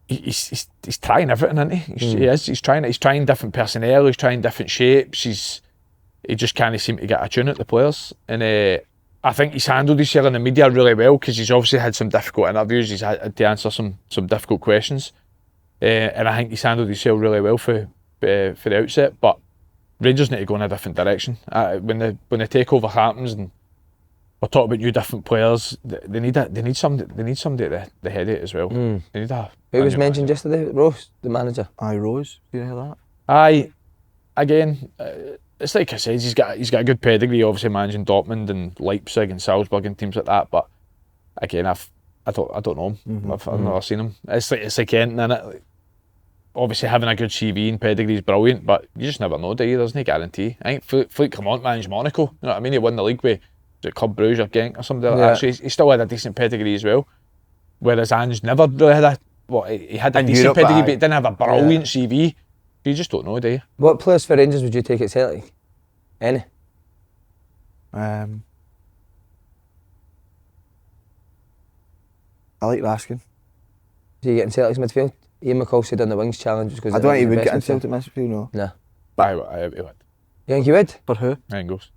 he's trying everything, isn't he? He is. He's trying different personnel. He's trying different shapes. He just can't seem to get a tune at the players, and I think he's handled himself in the media really well, because he's obviously had some difficult interviews. He's had to answer some difficult questions, and I think he's handled himself really well for the outset. But Rangers need to go in a different direction. When the takeover happens and we're talking about new different players, they need somebody at the head of it as well. They need Who was mentioned yesterday? Rose, the manager. Aye, Rose. Do you hear that? Aye, again, it's like I said, he's got a good pedigree, obviously managing Dortmund and Leipzig and Salzburg and teams like that. But again, I don't know him. I've never seen him. It's like anything, innit? Like, obviously having a good CV and pedigree is brilliant, but you just never know, do you? There's no guarantee. I think Fleet Clement managed Monaco. You know what I mean? He won the league with Club Brugge or Genk or something like that. So he still had a decent pedigree as well. Whereas Ange never really had he had a decent pedigree, but he didn't have a brilliant CV. You just don't know, do you? What players for Rangers would you take at Celtic? Any? I like Raskin. Do you get in Celtic's midfield? Ian McCall said on the Wings challenge because I don't think he would get in Celtic midfield, no. No. But I would. You think he would? For who? Engels.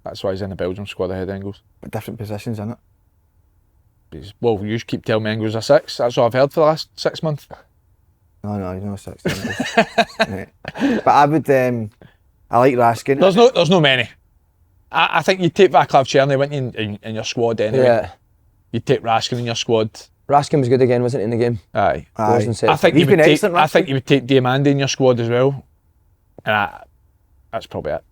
That's why he's in the Belgium squad ahead of Engels. But different positions, innit? Well, you keep telling me Engels a 6. That's all I've heard for the last 6 months. No, he's not a 6. Right. But I would, I like Raskin. There's no many. I think you'd take Vaclav Černý, wouldn't you, in your squad anyway? Yeah. You'd take Raskin in your squad. Raskin was good again, wasn't he, in the game? Aye. Aye. I think you would take Diamandi in your squad as well. And that's probably it,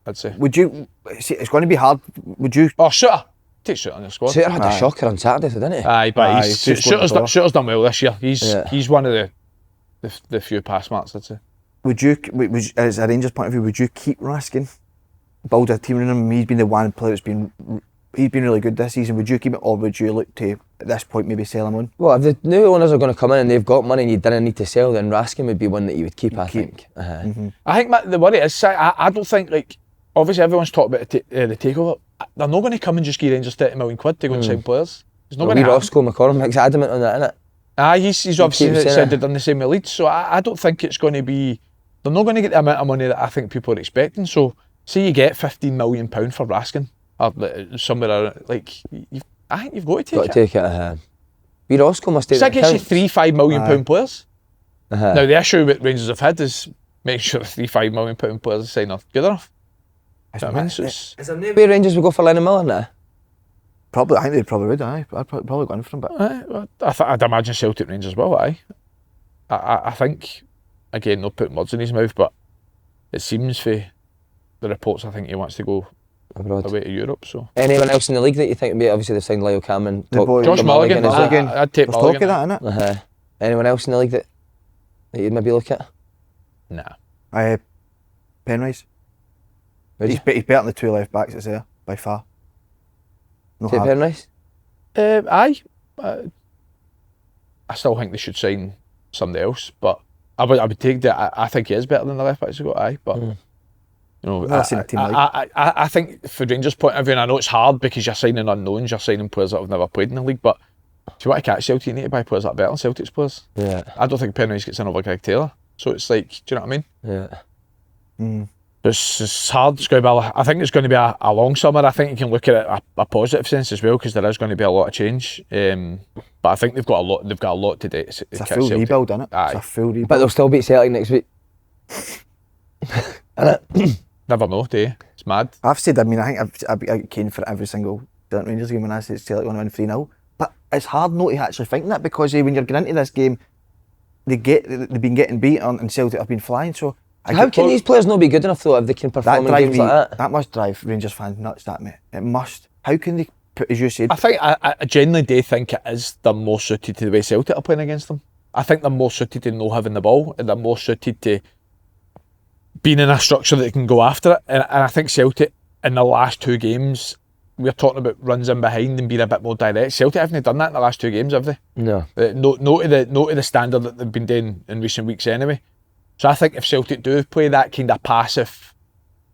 I'd say. Would you, see, it's going to be hard, would you? Oh, Shooter. Take Shooter in your squad. Shooter had a shocker on Saturday, didn't he? Aye, but Shooter's done well this year. He's one of the few pass marks, I'd say. Would you, as a Rangers point of view, would you keep Raskin? Build a team around him? He's been the one player he's been really good this season. Would you keep it, or would you look to, at this point, maybe sell him on? Well, if the new owners are going to come in and they've got money and you didn't need to sell, then Raskin would be one that you would keep, I think. I think the worry is, I don't think, like, obviously everyone's talking about the takeover. They're not going to come and just give Rangers 30 million quid to go and sign players. It's not going to happen. Roscoe McCormick's adamant on that, innit? Aye, he's obviously said they've done the same with Leeds, so I don't think it's going to be... They're not going to get the amount of money that I think people are expecting. So, say you get £15 million for Raskin, or somewhere around, like, I think you've got to take it. Got to take it. B. Roscoe must take it. So that gets you £3-5 million players. Now, the issue that Rangers have had is making sure the £3-5 million players sign off good enough. Is there no way Rangers would go for Lennon Miller now? Probably, I think they probably would, aye. I'd probably go in for him, but... I'd imagine Celtic Rangers will, aye. I think, again, not putting words in his mouth, but it seems for the reports, I think he wants to go abroad, away to Europe. So anyone else in the league that you think would be? Obviously they've signed Lyle Cameron. Josh Mulligan. I'd take Mulligan. Talk of that, innit? Anyone else in the league that you'd maybe look at? Nah. Penrice. He's better than the two left backs that's there, by far. Take Penrice? Aye. I still think they should sign somebody else, but I would take that. I think he is better than the left backs they've got, aye. But you know, I think for Rangers' point of view, and I know it's hard because you're signing unknowns, you're signing players that have never played in the league, but if you want to catch Celtic, you need to buy players that are better than Celtic's players. Yeah. I don't think Penrice gets in over Greg Taylor, so it's like, do you know what I mean? Yeah. It's hard. It's going to be I think it's going to be a long summer. I think you can look at it a positive sense as well, because there is going to be a lot of change. But I think they've got a lot to do. It's a full rebuild, isn't it? It's a full rebuild. But they'll still beat Celtic next week. Never know, do you? It's mad. I've said, I mean, I think I've got keen for every single Rangers game when I said Celtic going to win 3-0. But it's hard not to actually think that, because when you're getting into this game, they've been getting beat on and Celtic have been flying. So how can these players not be good enough though if they can perform in games like that? That must drive Rangers fans nuts, that mate. It must. How can they put, as you said? I think I genuinely do think it is they're more suited to the way Celtic are playing against them. I think they're more suited to not having the ball, and they're more suited to being in a structure that can go after it. And I think Celtic in the last two games, we're talking about runs in behind and being a bit more direct. Celtic haven't done that in the last two games, have they? No. Not to the standard that they've been doing in recent weeks anyway. So I think if Celtic do play that kind of passive,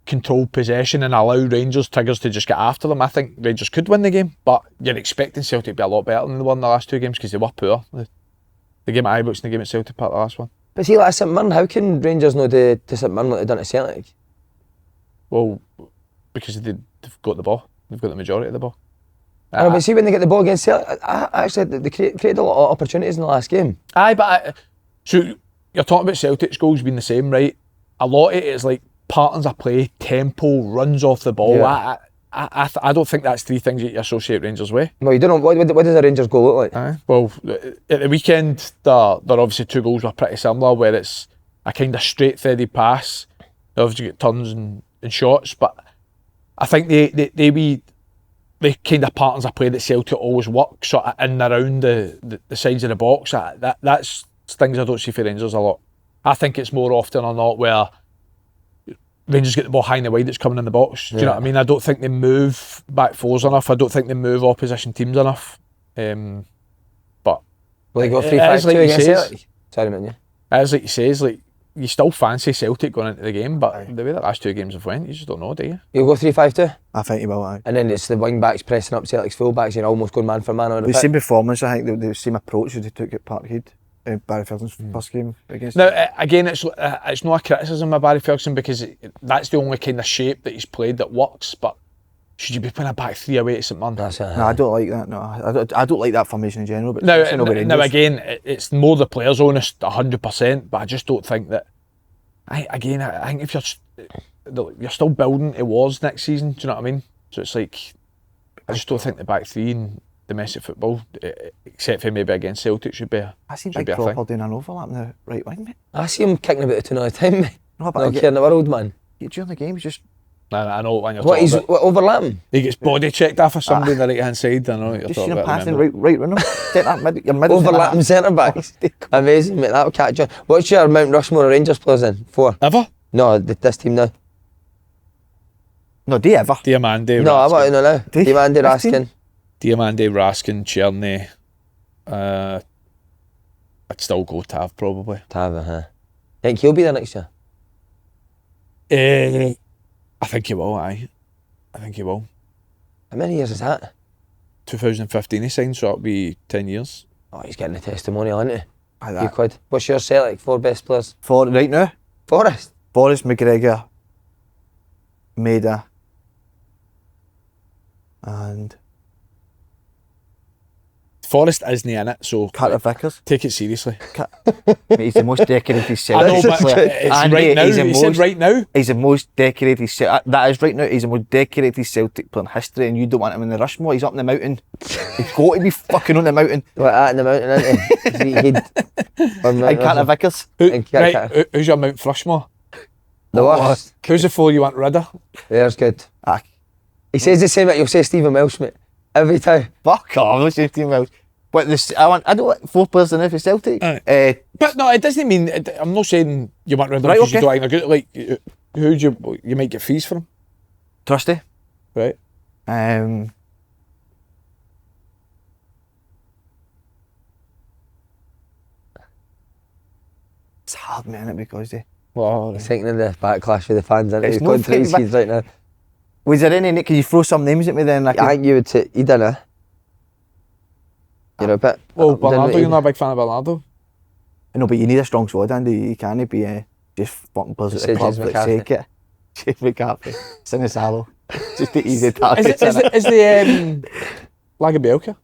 controlled possession and allow Rangers triggers to just get after them, I think Rangers could win the game. But you're expecting Celtic to be a lot better than they won the last 2 games because they were poor. The game at Ibrox and the game at Celtic part of the last one. But see, like St Mirren, how can Rangers not do to St Mirren what they've done to Celtic? Well, because they've got the ball. They've got the majority of the ball. I know, but see when they get the ball against Celtic, actually they created a lot of opportunities in the last game. Aye, but so you're talking about Celtic's goals being the same, right? A lot of it is like patterns of play, tempo, runs off the ball. Yeah. I don't think that's 3 things that you associate Rangers with. Well, you don't know, what does a Rangers goal look like? Aye. Well, at the weekend, there obviously 2 goals were pretty similar, where it's a kind of straight-threaded pass. They obviously get turns and shots, but I think the kind of patterns of play that Celtic always work, sort of in and around the sides of the box, that's things I don't see for Rangers a lot. I think it's more often or not where Rangers get the ball high and wide, it's coming in the box. Do you know what I mean? I don't think they move back fours enough. I don't think they move opposition teams enough. But Will they go 3-5-2 like against says, Celtic? Sorry, man, yeah. As like you says, like you still fancy Celtic going into the game, but the way the last 2 games have went, you just don't know, do you? You'll go 3-5-2? I think he will. Aye. And then it's the wing backs pressing up Celtic's full backs, you're almost going man for man on the The pitch. same performance, I think, the same approach as they took at Parkhead. Barry Ferguson's first game against. Now again, it's not a criticism of Barry Ferguson because that's the only kind of shape that he's played that works. But should you be playing a back 3 away to St Mirren? That's it. No, I don't like that. No, I don't like that formation in general. But Now Rangers. again, it's more the players' honest 100%. But I just don't think that. I think if you're still building towards next season, do you know what I mean? So it's like I just don't think the back 3 in domestic football, except for maybe against Celtic, should be a I seem should like be a Cropper thing. doing an overlap in the right wing, mate. I see him kicking about the 2 all the time, mate. No, but Not care in the world, man. during the game, he's just I know what you're What, talking he's about. overlapping? He gets body checked off of somebody on the right hand side. I know what you're just seen talking him about. passing remember. right round him. Take that your middle Overlapping centre backs. Amazing, mate. That'll catch on. What's your Mount Rushmore Rangers players then? 4? Ever? No, this team now. No, do you ever? Diamande, No, I want to know now. Do you? Diamande, This team? Raskin. Diamande, Raskin, Cherny. I'd still go Tav probably. Tav, huh? Think he'll be there next year? I think he will, aye. I think he will. How many years is that? 2015 he signed, so it'll be 10 years. Oh, he's getting the testimonial, isn't he? Aye, You that. could. What's your Celtic 4 best players? For right now, Forrest. Boris McGregor, Maida, and Forrest isn't in it, so Carter Vickers. take it seriously. Mate, he's the most decorated I know, Celtic but player. it's And right now. he's the He said most- right now. He's the most decorated that is right now. He's the most decorated Celtic player in history, and you don't want him in the Rushmore. He's up in the mountain. He's got to be fucking on the mountain. What, out in the mountain, isn't he? And Carter Vickers. Who's your Mount Rushmore? The worst. Who's the 4 you want rid of? There's good. Ah, He says the same that you'll say Stephen Welsh, mate. Every time. fuck off. What's 15 miles? But this, I don't want 4 players in there for Celtic. Aye. But no, it doesn't mean. I'm not saying you want rid of them Right, because you okay. don't think they're good. Like, who you might get fees for them, Trusty. right? It's hard, man, because Well, He's thinking of the backlash with the fans, isn't he? It's He's no going through his thinking seeds right now. was there any? Can you throw some names at me then? I think you would say, he done it. You're a bit. well, didn't Bernardo, he? you're not a big fan of Bernardo. No, but you need a strong squad, Andy. You can't be just fucking buzz at Say the club James for the McCarthy. sake of it. James McCarthy. Sinisalo. Just the easy Is targets. the Lagerbielka,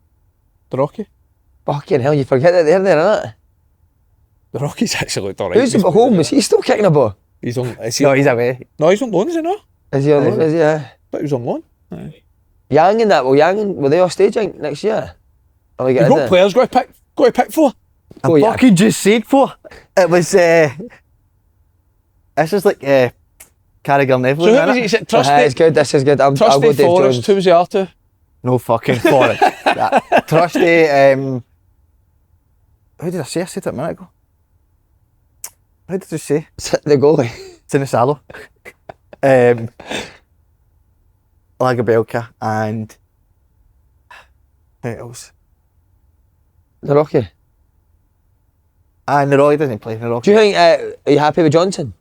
the Rocky? Fucking hell, you forget that they're there, innit? The Rocky's actually looked alright. Who's at home? Is he still kicking a ball? He's on. Is he, No, he's away. no, he's on loan, is he not? Is he on loan? Is he? But he was on loan. Aye. Yang and that, were they off stage next year? Or we You get got players got to pick for. Oh, I yeah. fucking just said 4. It was this is like Carragher Neville. So who innit? was it? Is it It's Trusty? good, this is good. I'll go Trusty, Dave Forrest. Jones. Who was the other two? No fucking Forest. Trusty, who did I say? I said it a minute ago. Who did I say? The goalie. Sinisalo. Lagerbielka and who else? The Rocky. And the Roy doesn't play for the Rock. Do you think, are you happy with Johnson?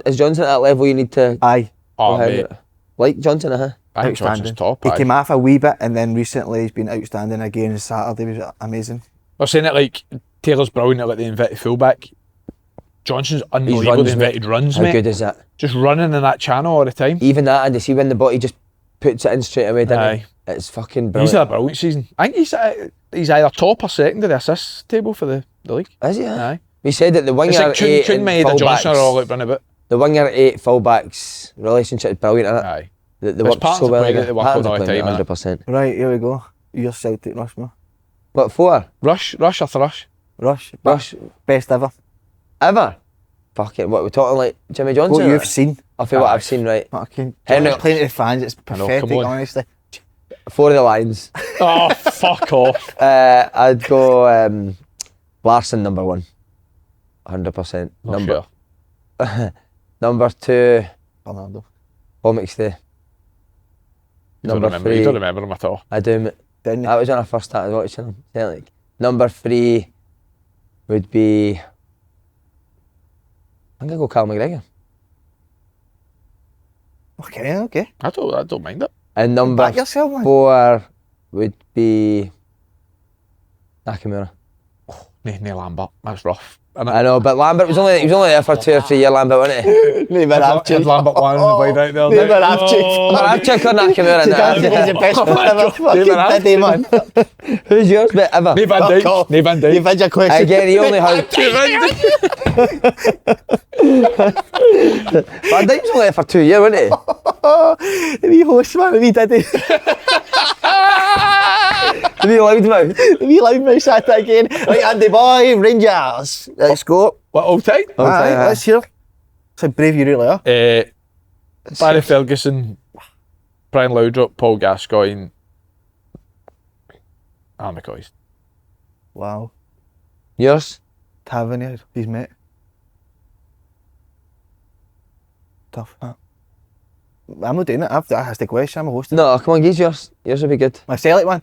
Is Johnson at that level you need to Aye. Oh, go ahead mate. with? Like Johnson, I think Johnson's top. He aye. came off a wee bit and then recently he's been outstanding again. Saturday was amazing. We're saying it like Taylor's brilliant at like the inverted fullback. Johnson's unbelievable runs, the inverted runs, How mate. good is that? Just running in that channel all the time. Even that, and to see when the body just puts it in straight away, doesn't Aye. it? It's fucking He's brilliant. had a brilliant season. I think he's either top or second of the assist table for the league. Is he? Aye. We said that the winger It's like 8 Chun and Maeda Johnson are all fullbacks, out running about. the winger 8 fullbacks relationship is brilliant, isn't it? Aye. They It's work patterns so of well play that together. they work Patterns all of the play, time, innit? 100%. Right, here we go. You're Celtic, Rushmore. What for? Rush or Thrush? Rush Best ever. ever? Fuck it. What we're talking like Jimmy Johnson? What or- you've seen. I feel what Aye. I've seen, right? Fucking Henry- playing to the fans, it's know, pathetic, come on. honestly. 4 of the lines. Oh, fuck off. I'd go Larson number 1. 100%. Not sure. Number 2, Fernando. Home McStay. You don't Number remember 3, him at all. I do. Didn't That was when I first started watching him. Celtic. Number 3 would be. I'm gonna go Cal McGregor. Okay. I don't mind it. And number Back yourself, man. 4 would be Nakamura. No Lambert. That's rough. I know, but Lambert was only there for 2 or 3 years. Lambert, wasn't he? Never have Had Lambert one and played out there. Never have But I've checked on Nakamura. He's the best player ever. Fucking did he, man? Who's yours, mate? Ever? No Van Fuck off. Dijk. No Van Dijk. You've had your question. Again, he only has. Van Dijk's only there for 2 years, wasn't he? The wee host, man, the wee diddy. The wee loudmouth. The wee loudmouth at it again. Right, Andy boy, Rangers. Let's go. What, all time? Aye, let's hear. It's how brave you really are. Barry Ferguson, Brian Laudrup, Paul Gascoigne, McCoy. Wow. Yours? Tavernier, his mate. Tough, huh? I'm not doing it. I've asked the question. I'm a host. No, come on, give yours. Yours would be good. My Celtic one.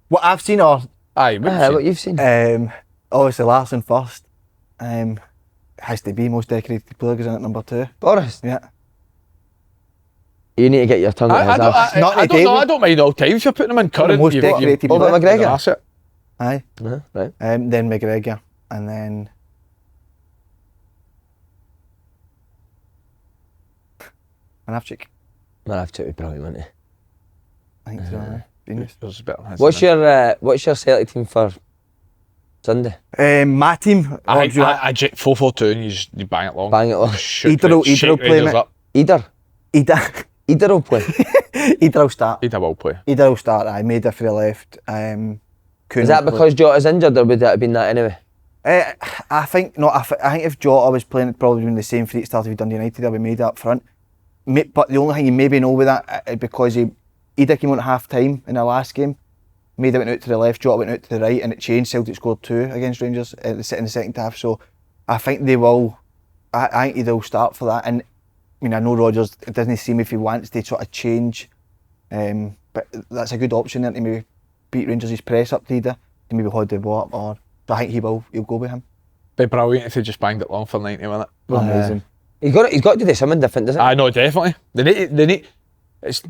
What I've seen, or Aye, What you've seen? obviously Larson first. Has to be most decorated player, goes in at number 2. Boris. Yeah. You need to get your tongue out I his don't, arse. Not I the don't know. David. I don't mind all time if you're putting them in current. most decorated What about player. McGregor? That's it. Aye. Right. Then McGregor, and then Manavchik. Manavchik would be brilliant, wouldn't he? I think so. Aye. Venus. Yours is better than his, What's your Celtic team for Sunday? My team. I 4-4-2 and you bang it long. Bang it long. Either play, Rangers mate. up. Either will play. Either will start. Either will play. Either will start. I made it for the left. Is that because Jota's injured, or would that have been that anyway? I think not. I think if Jota was playing, it'd probably been the same for it started with Dundee United. They'll be made up front. But the only thing you maybe know with that is because Ida came on at half time in the last game. Maida went out to the left, Jota went out to the right, and it changed. Celtic scored 2 against Rangers in the second half. So I think they will. I think they'll start for that. And I mean, I know Rodgers. It doesn't seem if he wants to sort of change, but that's a good option then to maybe beat Rangers' press up to Ida, to maybe hold the ball up. Or so I think he'll go with him. Be brilliant if he just banged it long for 90 minutes. Amazing. He's got to do something different, doesn't he? I know, definitely. They need. It's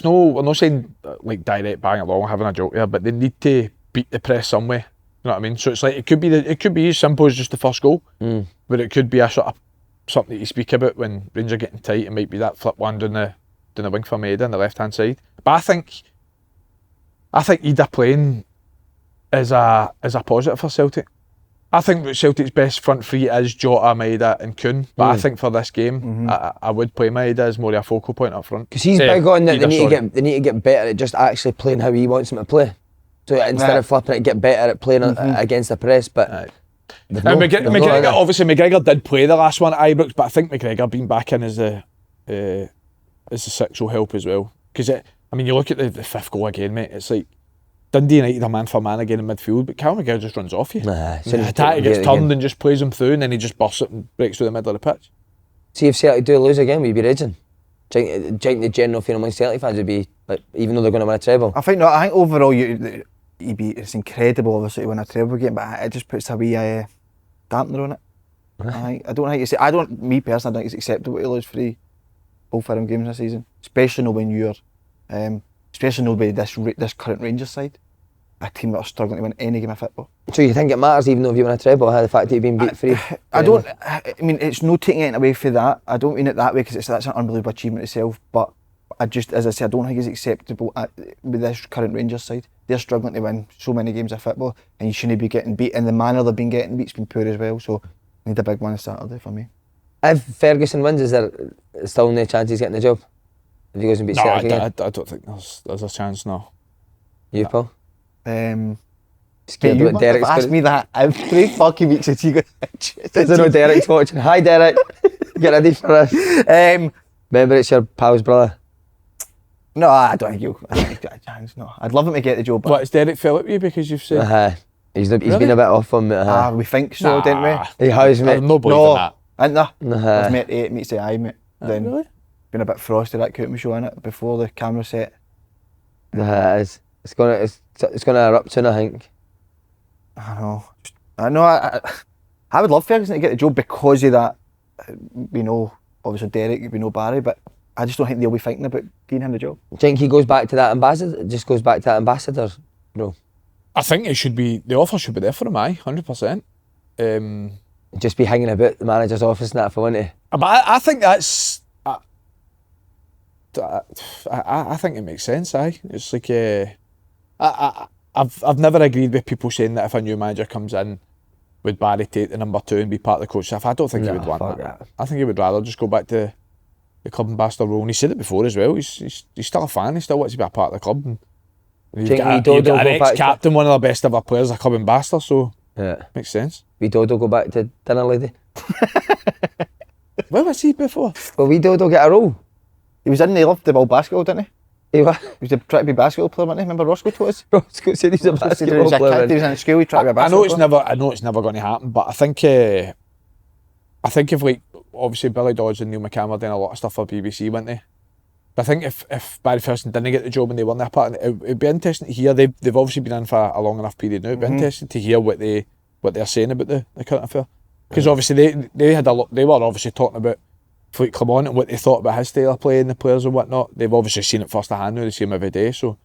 no. We're not saying like direct bang along, having a joke here, but they need to beat the press some way. You know what I mean? So it's like it could be as simple as just the first goal, but it could be a sort of something that you speak about when Rangers are getting tight. It might be that flip one down the wing for Maida on the left hand side. But I think Ida playing is a positive for Celtic. I think that Celtic's best front three is Jota, Maida and Kuhn, but I think for this game, I would play Maida as more of a focal point up front. Because he's big on that. Ida, They need to get better at just actually playing how he wants them to play. So instead of flipping it, get better at playing against the press. But McGregor, obviously McGregor did play the last one at Ibrox, but I think McGregor being back in as the 6 will help as well. Because you look at the 5th goal again, mate. It's like Dundee United are man for man again in midfield, but Cal McGregor just runs off you. Tati gets turned and just plays him through, and then he just busts it and breaks through the middle of the pitch. See if Celtic do lose again, we'd be raging. Do you think the general feeling among Celtic fans would be like, even though they're going to win a treble? I think overall it's incredible, obviously, to win a treble game, but it just puts a wee dampener on it. I don't think me personally, I think it's acceptable to lose 3 Old Firm games this season, especially when you're, especially with this current Rangers side, a team that are struggling to win any game of football. So you think it matters even though if you win a treble, the fact that you've been beat 3? I mean, it's no taking it away from that. I don't mean it that way because that's an unbelievable achievement itself, but I just, as I say, I don't think it's acceptable with this current Rangers side. They're struggling to win so many games of football and you shouldn't be getting beat, and the manner they've been getting beat's been poor as well, so need a big one on Saturday for me. If Ferguson wins, is there still no chance he's getting the job? If he goes and beats Celtic again? I don't think there's a chance, no. You, Paul? Scared what Derek's asked me that every fucking week since he got I don't know Derek's watching. Hi Derek, get ready for this. Remember it's your pal's brother? No, I don't think he'll get a chance, no. I'd love him to get the job. What, has Derek fell at you because you've said? He's been a bit off on me. We think so, didn't we? He has, mate. I'm not believing that. Ain't there? I've met 8 meets the eye, mate. Then really? Been a bit frosty, that Cooperman show, innit, before the camera set. It is. It's gonna erupt soon, I think. I know. I would love Ferguson to get the job because of that. We know, obviously Derek, we know Barry, but I just don't think they'll be thinking about giving him the job. Do you think he goes back to that ambassador? Just goes back to that ambassador, bro? I think it should be, the offer should be there for him, 100%. Just be hanging about the manager's office and that for winning. But I think that's, I think it makes sense, It's like, I've never agreed with people saying that if a new manager comes in, would Barry take the number 2 and be part of the coach staff? I don't think he would want that. I think he would rather just go back to the club ambassador role. And he said it before as well. He's still a fan. He still wants to be a part of the club. And you've got an ex-captain, one of the best ever players, a club ambassador. So makes sense. We Dodo go back to dinner lady. Where was he before? Well, we Dodo get a role. He was in the love the ball basketball, didn't he? He was trying to be a basketball player, wasn't he? Remember Roscoe told us? Roscoe said he's a basketball player. He was in school, he tried to be a basketball player. I know it's never going to happen, but I think if like, obviously Billy Dodds and Neil McCann were doing a lot of stuff for BBC, weren't they? I think if Barry Ferguson didn't get the job and they weren't a part of it, it'd be interesting to hear. They've obviously been in for a long enough period now. It'd be interesting to hear what they're saying about the current affair. Because obviously they had a lot. They were obviously talking about Fleet Clement and what they thought about his style of play and the players and whatnot. They've obviously seen it first hand now. They see him every day, so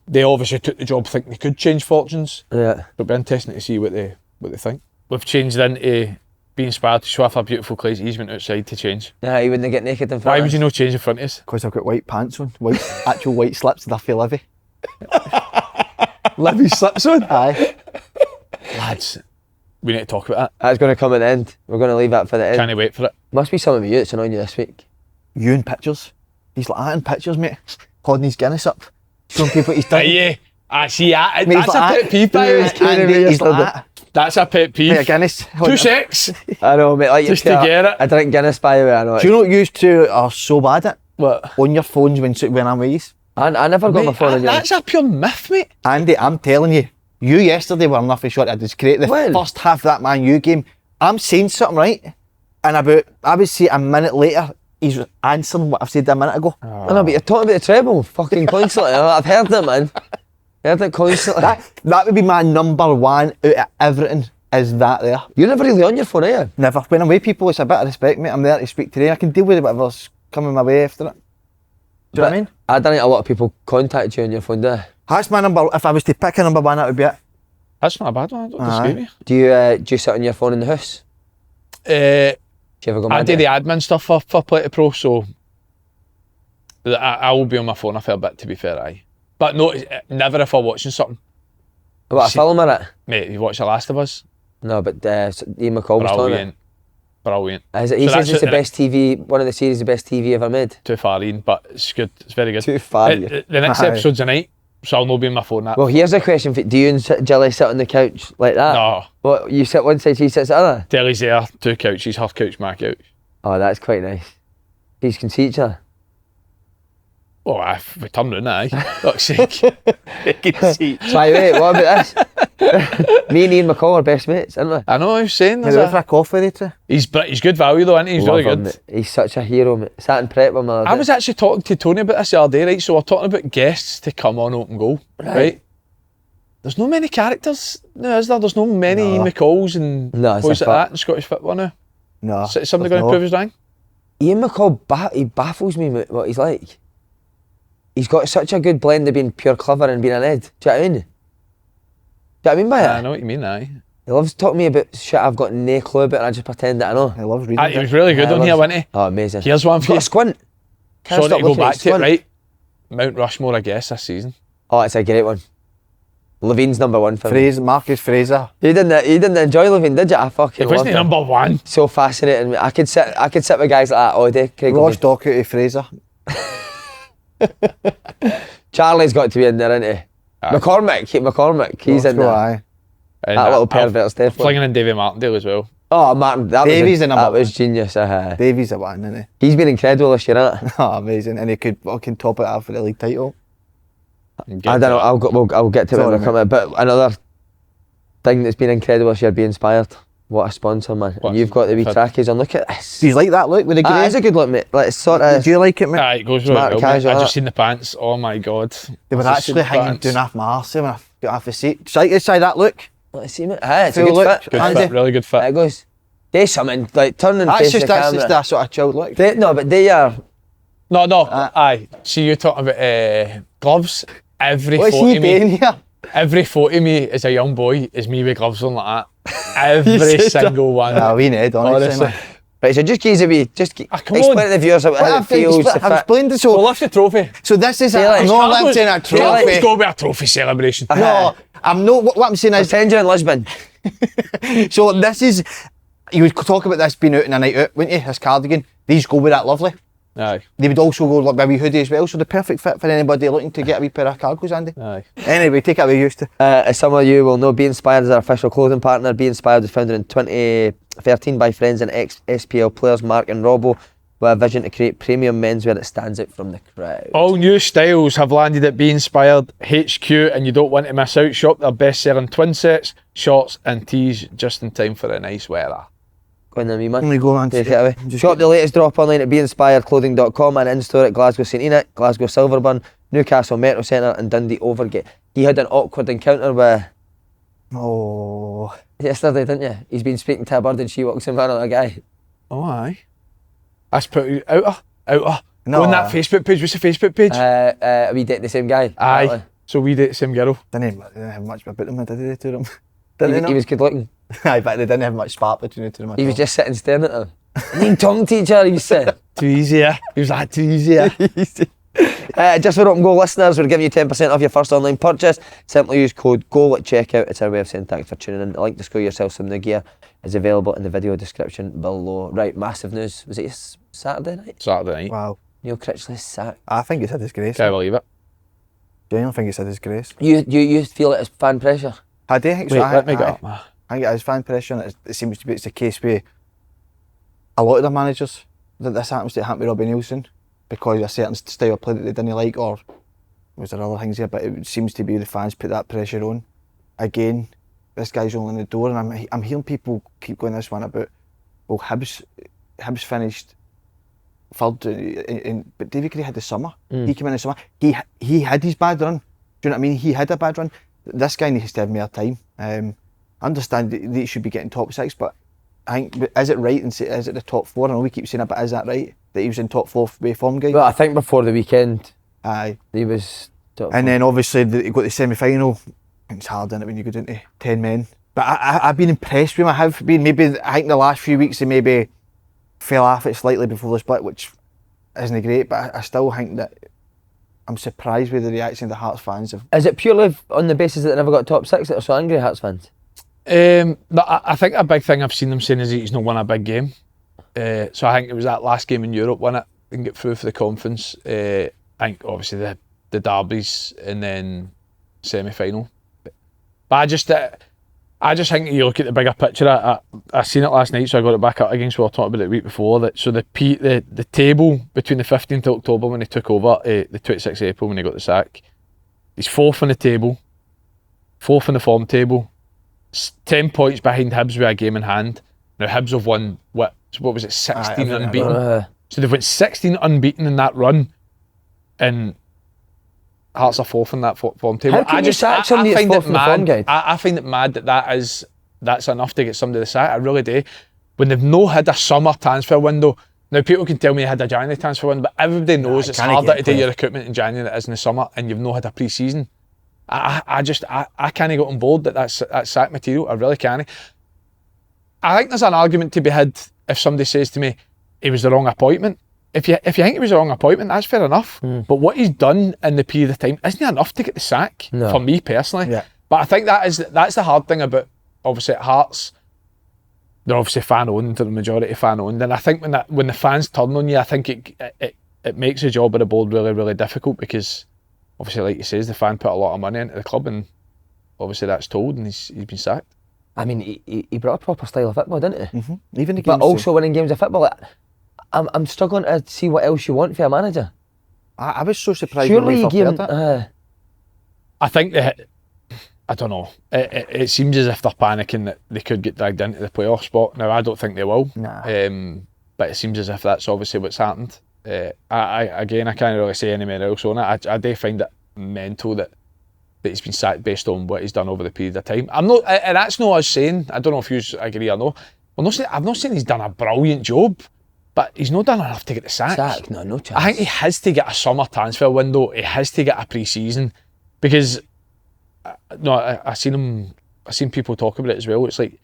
they obviously took the job thinking they could change fortunes. Yeah, it'll be interesting to see what they think. We've changed into being inspired to show off our beautiful clays. He's went outside to change. Yeah, he wouldn't get naked in front. Why would you not change in front of us? Because I've got white pants on, actual white slips that I feel Livy. Livy slips on? Aye. Lads, we need to talk about that. That's going to come at the end. We're going to leave that for the end. Can't wait for it. Must be some of you that's annoying you this week. You in pictures. He's like that in pictures, mate. Holding his Guinness up. Showing people what he's done. Yeah. That's a pet peeve, by He's like that. That's a pet peeve. Hey, Guinness. 2 secs. I know, mate. Like just to get it. I drink Guinness, by the way. I know. Do you know what you two are so bad at? What? On your phones when I'm with you. I never got my phone on you. That's a pure myth, mate. Andy, I'm telling you, you yesterday were nothing short of discreet. The first half of that Man U game, I'm saying something right, and I would say a minute later, he's answering what I've said a minute ago. I know, but you're talking about the treble fucking constantly. I've heard it, man. Heard it constantly. That would be my number one out of everything, is that there. You're never really on your phone, are you? Never. When I'm with people, it's a bit of respect, mate. I'm there to speak today. I can deal with whatever's coming my way after it. Do you know what I mean? I don't think a lot of people contact you on your phone, do they? That's my number. If I was to pick a number one, that would be it. That's not a bad one. I don't disagree with you. Do you sit on your phone in the house? Do you ever go mad? I do the admin stuff for Play to Pro, so I will be on my phone a fair bit, to be fair, aye. But no, never if I'm watching something. What, a film or it? Mate, you watched The Last of Us? No, but Ian McCall was talking about it. Brilliant. He says it's the best TV, one of the series, the best TV ever made. Too far in, but it's good. It's very good. Too far in. The next episode's tonight, so I'll not be on my phone. That. Well, here's a question for you. Do you and Jilly sit on the couch like that? No. What, you sit one side, she sits the other? Telly's there, 2 couches, her couch, my couch. Oh, that's quite nice. You can see each other. Oh, we turn round, aye. Fuck's sake. You can see. By the way, what about this? Me and Ian McCall are best mates, aren't we? I know, I was saying. He's for a coffee later. He's good value though, isn't he? He's really good. Mate. He's such a hero, mate. Sat in prep with him. I was actually talking to Tony about this the other day, right? So we're talking about guests to come on Open Goal, right? There's no many characters now, is there? There's no many Ian McCalls and boys like that in Scottish football now. No. Is somebody going to improve his rank? Ian McCall, he baffles me with what he's like. He's got such a good blend of being pure clever and being an Ed. Do you know what I mean? Do you know what I mean by that? I know what you mean, aye. He loves talking to me about shit I've got no clue about and I just pretend that I know. He loves reading. He was really good on here, wasn't he? Oh, amazing. Here's one He's for got you. a squint. Can't Sorry stop to go looking at back his to it, squint. right? Mount Rushmore, I guess, this season. Oh, it's a great one. Levine's number one for me. Marcus Fraser. You didn't enjoy Levine, did you? I fucking It wasn't loved him. number one. So fascinating. I could sit with guys like that all day. Ross Docherty Fraser. Charlie's got to be in there, isn't he? Aye. McCormick, he's in there. Aye. And That little pervert's definitely. Flinging in Davy Martindale as well. Oh, Martin, Davies in that number was one. genius. Davies a one, isn't He's been incredible this year, hasn't he? he? Oh, amazing. And he could fucking top it up for the league title. I don't know. I'll get to it when we come in. But another thing that's been incredible this year, Be Inspired. What a sponsor, man! And you've got the wee trackies on. Look at this. Do you like that look with the grey? It's a good look, mate. Like, it's sort of. Do you like it, mate? Aye, it goes really Smart well, casual, mate. I innit? just seen the pants. Oh my god. They were Just actually seen the hanging pants. down off my arse when I got off the seat. Side to side that look. Let's see, mate. Aye, it's a Full good look. fit. Good Andy. fit, really good There fit. it goes. They something like turning That's face just the camera. that sort of chilled look. But they are. No, aye. See you talking about gloves. Every What's photo he of me, doing here? every photo of me as a young boy is me with gloves on like that. Every single one. Nah, we need, honestly. Honestly. Man. Right, so just give us a wee. Just come explain on. to the viewers how it feels. to I've fit. explained it. So, Well, lift the trophy. so this is like I'm not lifting a Cargo's trophy. got to be a trophy celebration. No, I'm not. What I'm saying is, Pretend you're in Lisbon. so this is. You would talk about this being out in a night out, wouldn't you? This cardigan. These go with that lovely. Aye, They would also go like with a wee hoodie as well. So the perfect fit for anybody looking to get a wee pair of cargos, Andy. aye. Anyway, take it away, used to. As some of you will know, Be Inspired is our official clothing partner. Be Inspired was founded in 2013 by friends and ex-SPL players Mark and Robbo, with a vision to create premium menswear that stands out from the crowd. All new styles have landed at Be Inspired HQ, and you don't want to miss out. Shop their best-selling twin sets, shorts and tees just in time for a nice weather. Go on then, wee man. Only go on. Take it away. Shop the latest drop online at beinspiredclothing.com and in-store at Glasgow St Enoch, Glasgow Silverburn, Newcastle Metro Centre and Dundee Overgate. You had an awkward encounter with Oh. yesterday, didn't you? He's been speaking to a bird and she walks in front of a guy. Oh, aye. That's put outer. No. Go on that Facebook page. What's the Facebook page? We date the same guy. Aye. apparently. So we date the same girl. Didn't have much about them, did they, to them? He was good looking. Aye, but they didn't have much spark between the two of them. He was just sitting staring at him. Mean tongue teacher, he said. Too easy, yeah. He was like, too easy, yeah. Just for open goal listeners, we're giving you 10% off your first online purchase. Simply use code GOAL at checkout. It's our way of saying thanks for tuning in. The link to score yourself some new gear is available in the video description below. Right, massive news. Was it Saturday night? Saturday night. Wow. Neil Critchley sacked. I think it's a disgrace. Can't believe it. Genuinely think it's a disgrace. You feel it as fan pressure? I do think Wait, so. let me get up, man. I think it is fan pressure, and it seems to be it's the case with a lot of the managers that this happens to. It happened with Robbie Nielsen because of a certain style of play that they didn't like, or was there other things here? But it seems to be the fans put that pressure on. Again, this guy's only in the door, and I'm hearing people keep going this one about, well, Hibs finished third, but David Gray had the summer. He came in the summer. He had his bad run. Do you know what I mean? He had a bad run. This guy needs to have more time. I understand that he should be getting top six, but I think, is it right and is it the top four? I know we keep saying it, but is that right? That he was in top four way form guy? Well, I think before the weekend, Aye. he was top And four. then obviously he got the semi-final. It's hard, isn't it, when you go down to 10 men? But I've been impressed with him. I have been. Maybe I think the last few weeks he maybe fell off it slightly before the split, which isn't great. But I still think that I'm surprised with the reaction of the Hearts fans. Is it purely on the basis that they never got top six that are so angry, Hearts fans? I think a big thing I've seen them saying is he's not won a big game. So I think it was that last game in Europe, won it and get through for the conference. I think obviously the derbies and then semi-final. But I just think you look at the bigger picture. I seen it last night, so I got it back up again. So we were talking about it the week before. The table between the 15th of October when he took over, the 26th of April when he got the sack, he's fourth on the table, fourth on the form table, 10 points behind Hibs with a game in hand. Now Hibs have won what was it, 16 unbeaten. So they've went 16 unbeaten in that run, and Hearts are fourth in that form table. How can you sack somebody that's fourth in the form guide? I find it mad that's enough to get somebody to sack. I really do. When they've no had a summer transfer window. Now people can tell me they had a January transfer window, but everybody knows it's harder to do your recruitment in January than it is in the summer, and you've not had a pre-season. I can't get on board that's sack material. I really can't. I think there's an argument to be had if somebody says to me he was the wrong appointment. If you think he was the wrong appointment, that's fair enough. But what he's done in the period of time isn't enough to get the sack for me personally. Yeah. But I think that's the hard thing about obviously at Hearts. They're obviously fan owned, the majority fan owned, and I think when the fans turn on you, I think it makes the job of the board really, really difficult because obviously, like you says, the fan put a lot of money into the club, and obviously that's told, and he's been sacked. I mean, he brought a proper style of football, didn't he? Mm-hmm. Even the but also winning games of football. I'm struggling to see what else you want for a manager. I was so surprised. Surely you give him. I think I don't know. It seems as if they're panicking that they could get dragged into the playoff spot. Now, I don't think they will. Nah. But it seems as if that's obviously what's happened. I can't really say any more else on it. I do find it mental that he's been sacked based on what he's done over the period of time. I'm not, and that's not us saying. I don't know if you agree or no. I'm not saying he's done a brilliant job, but he's not done enough to get the sack. No chance. I think he has to get a summer transfer window. He has to get a pre-season because. I seen people talk about it as well. It's like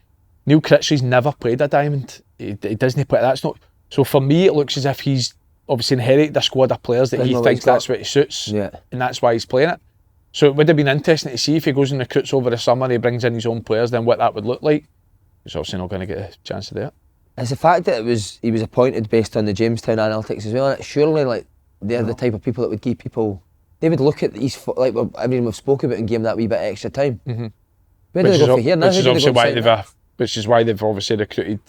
Neil Critchley's never played a diamond. He doesn't play. That's not. So for me, it looks as if he's obviously inherited a squad of players that he thinks that's what he suits, and that's why he's playing it. So it would have been interesting to see if he goes and recruits over the summer, he brings in his own players, then what that would look like. He's obviously not going to get a chance to do it. It's the fact that he was appointed based on the Jamestown analytics as well. And surely, like they're the type of people that would give people. They would look at these, like everything we've spoken about, and give them that wee bit extra time. Mm-hmm. Where do they go for here now? Which is why they've obviously recruited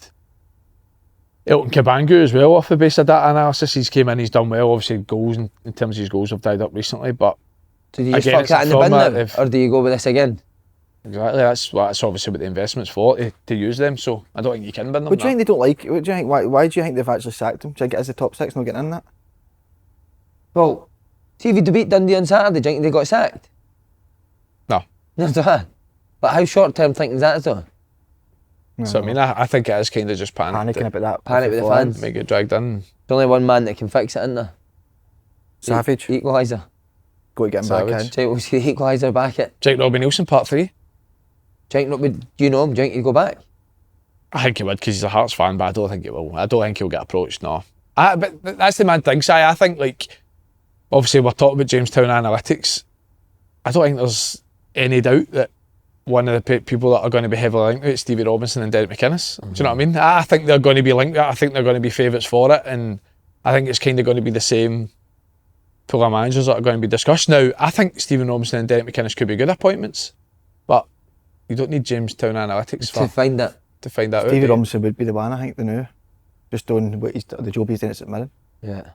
Elton Kabangu as well off the base of that analysis. He's came in, he's done well. Obviously, goals in terms of his goals have died up recently. But so do you just fuck that in the bin now, or do you go with this again? Exactly. That's obviously what the investment's for, to use them. So I don't think you can bin them. What do you think they don't like? What do you think? Why do you think they've actually sacked him? Do you think it is the top six not getting in that? Well. See, if you beat Dundee on Saturday, do you think they got sacked? No. But how short-term thinking is that though? No. So I mean, I think it is kind of just panicking about that. Panic with the fans. Make it dragged in. There's only one man that can fix it, isn't there? Savage. Equaliser. Got to get him back in. Jake, we'll see the equaliser back at. Jake Robbie Nielsen, part 3. Jake, do you know him? Do you think he'd go back? I think he would because he's a Hearts fan, but I don't think he will. I don't think he'll get approached, no. But that's the mad thing, Si. I think, like, obviously, we're talking about Jamestown analytics. I don't think there's any doubt that one of the people that are going to be heavily linked with is Stevie Robinson and Derek McInnes. Do you know what I mean? I think they're going to be linked with it. I think they're going to be favourites for it. And I think it's kind of going to be the same pool of managers that are going to be discussed. Now, I think Stephen Robinson and Derek McInnes could be good appointments, but you don't need Jamestown analytics to find that out. Stevie Robinson would be the one, I think, the new. Just on what the job he's doing at St Mirren. Yeah.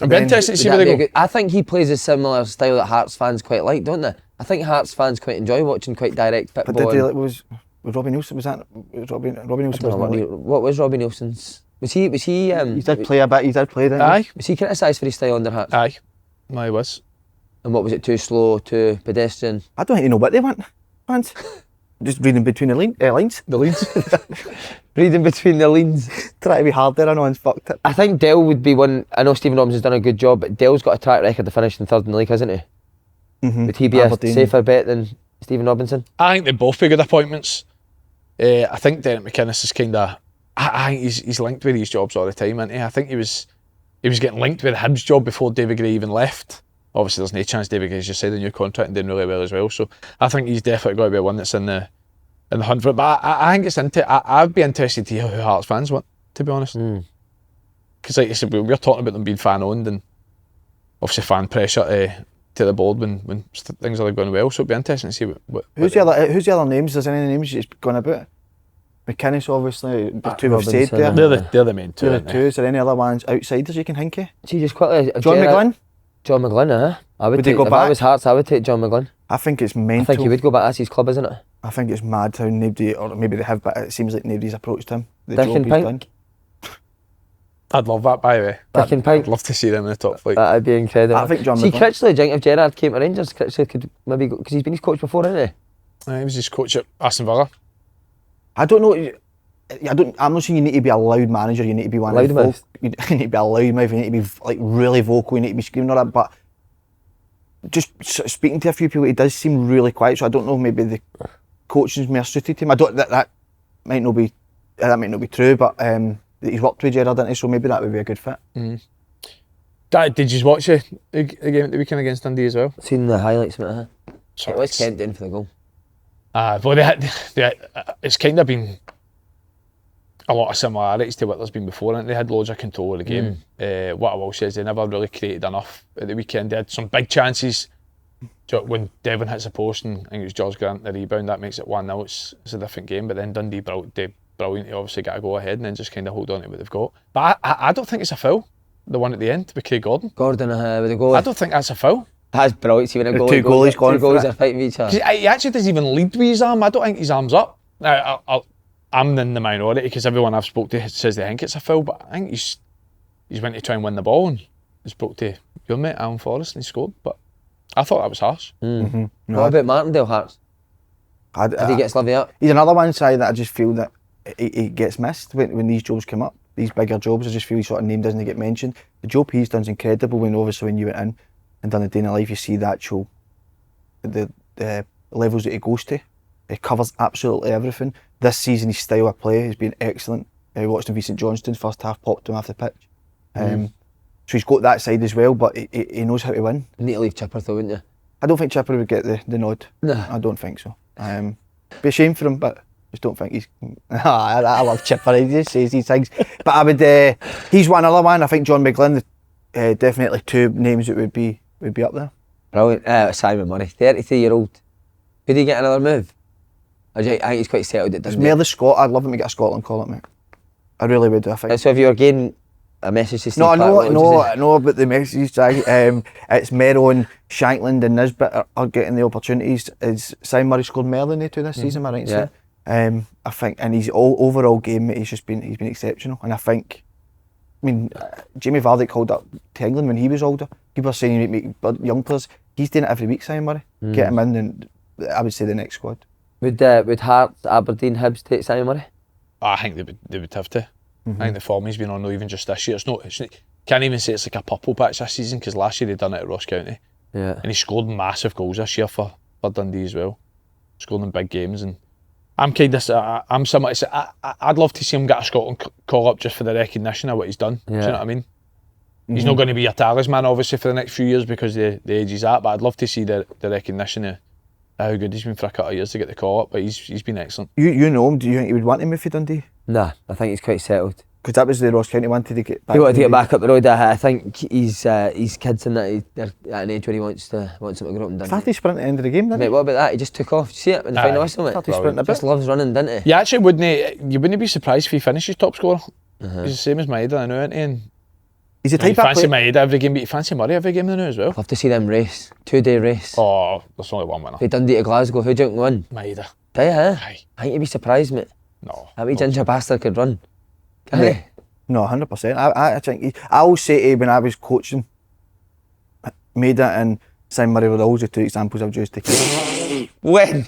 I'd be interested to see where they go. I think he plays a similar style that Hearts fans quite like, don't they? I think Hearts fans quite enjoy watching quite direct football. But did was Robbie Nielsen? Was that Robbie Nielsen? What was Robbie Nielsen's? Was he? He did play a bit. He did play, didn't he? Aye. Was he criticised for his style under Hearts? Aye. No, he was. And what was it? Too slow, too pedestrian? I don't think they know what they want. Fans. Just reading between the lines. The leads. Reading between the lines. Try to be hard there, I know, and fucked it. I think Dale would be one. I know Stephen Robinson's done a good job, but Dale's got a track record of finishing third in the league, hasn't he? Mm-hmm. Would he be Aberdeen. A safer bet than Stephen Robinson? I think they both be good appointments. I think Derek McInnes is kind of. I think he's linked with these jobs all the time, isn't he? I think he was getting linked with the Hibs job before David Gray even left. Obviously, there's no chance David Gray's just signed a new contract and doing really well as well. So I think he's definitely got to be one that's in the hunt for it. But I think it's I'd be interested to hear who Hearts fans want, to be honest. Because like you said, we're talking about them being fan owned and obviously fan pressure to the board when things are going well. So it'd be interesting to see what who's the other names? Is there any names you've gone about? McInnes, obviously, the two we've said there. They're the main two. They're the two. Is there any other ones outsiders you can think of? See, just quickly, John McGlynn? John McGlynn, I would take, go if back? I was Hearts, I would take John McGlynn. I think it's mental. I think he would go back. That's his club, isn't it? I think it's mad how nobody, or maybe they have, but it seems like nobody's approached him. The Dick job and he's Pink. done. I'd love that, by the way. Picking pint. I'd love to see them in the top flight. That'd be incredible. I think John See, McGlynn. Critchley, do you think if Gerrard came to Rangers, Critchley could maybe go, because he's been his coach before, hasn't he? He was his coach at Aston Villa. I don't know. I'm not saying you need to be a loud manager. You need to be one. Loudmouth. You need to be a loudmouth. You need to be like really vocal. You need to be screaming all that. But just sort of speaking to a few people, he does seem really quiet. So I don't know. Maybe the coaching's more suited to him. I don't. That might not be. That might not be true. But he's worked with Gerrard, hasn't he? So maybe that would be a good fit. Dad, did you watch the game at the weekend against Dundee as well? Seen the highlights from it, huh? So What's Kent doing for the goal? Well, it's kind of been a lot of similarities to what there's been before, and they had loads of control of the game. What I will say is they never really created enough at the weekend. They had some big chances. When Devon hits a post, and I think it was George Grant the rebound, that makes it 1-0. It's a different game, but then Dundee brilliant. They obviously got to go ahead and then just kind of hold on to what they've got. But I don't think it's a foul, the one at the end with Craig Gordon. Gordon with the goal. I don't think that's a foul. That's brilliant. See when a goal, Two goalies going for it. are fighting with each other. He actually doesn't even lead with his arm. I don't think his arm's up. Now, I'm in the minority because everyone I've spoke to says they think it's a foul, but I think he's went to try and win the ball and he spoke to your mate Alan Forrest and he scored. But I thought that was harsh. No, What about Martindale, Hearts? If he gets Livy up? He's another one side that I just feel that he gets missed when these jobs come up. These bigger jobs, I just feel his sort of name doesn't get mentioned. The job he's done is incredible. When obviously when you went in and done a day in the life, you see the actual the levels that he goes to. He covers absolutely everything. This season, his style of play has been excellent. I watched him v St Johnstone, first half popped him off the pitch. So he's got that side as well, but he knows how to win. You need to leave Chipper though, wouldn't you? I don't think Chipper would get the nod. No. I don't think so. Be a shame for him, but just don't think he's. I love Chipper. He just says these things. But I would. He's one other one. I think John McGlynn. Definitely two names that would be up there. Brilliant. Simon Murray, 33-year-old. Could he get another move? I think he's quite settled at Dundee. It's more the Scot. I'd love him to get a Scotland call it, mate. I really would. I think. So if you were getting a message to Steve No, Clark, I know about the messages. It's Mirren, Shankland and Nisbet are getting the opportunities. Is Simon Murray scored more than they two this season? Am I right in saying? I think, and his overall game, mate, he's been exceptional. And I think, Jamie Vardy called up to England when he was older. People are saying you need to make young players. He's doing it every week, Simon Murray. Get him in, and I would say the next squad. Would Hearts, Aberdeen, Hibs take Simon Murray? I think they would have to. I think the form he's been on, not even just this year. Can't even say it's like a purple patch this season because last year he'd done it at Ross County. Yeah. And he scored massive goals this year for Dundee as well. Scored in big games, and I'm kind of I'm similar. I'd love to see him get a Scotland call up just for the recognition of what he's done. Do you know what I mean? He's not going to be a talisman obviously for the next few years because the age he's at, but I'd love to see the recognition of how good he's been for a couple of years to get the call up. But he's been excellent. You know him. Do you think you would want him if he Dundee? Nah, I think he's quite settled. Because that was the Ross County wanted to get back. He wanted to get back up the road. I think he's kids in that they're at an age where he wants them to grow up and done. Started sprint at the end of the game, didn't Mate, what about that? He just took off. Did you see it in the final whistle? Started sprinting a bit. Just loves running, didn't he? You actually wouldn't be surprised if he finishes top scorer. He's the same as Maeda, I know, isn't he? And he's the you type of fancy player. Maeda every game, but you fancy Murray every game now as well. Love to see them race. 2-day race. Oh, there's only one winner. They Dundee to Glasgow. Who do you think won? Maeda. Do you, huh? Aye. I think you'd be surprised, mate. No. That wee ginger bastard could run. Can he? No, 100%. I think I always say to you when I was coaching, Maeda and Simon Murray were always the two examples I would use to kids. When?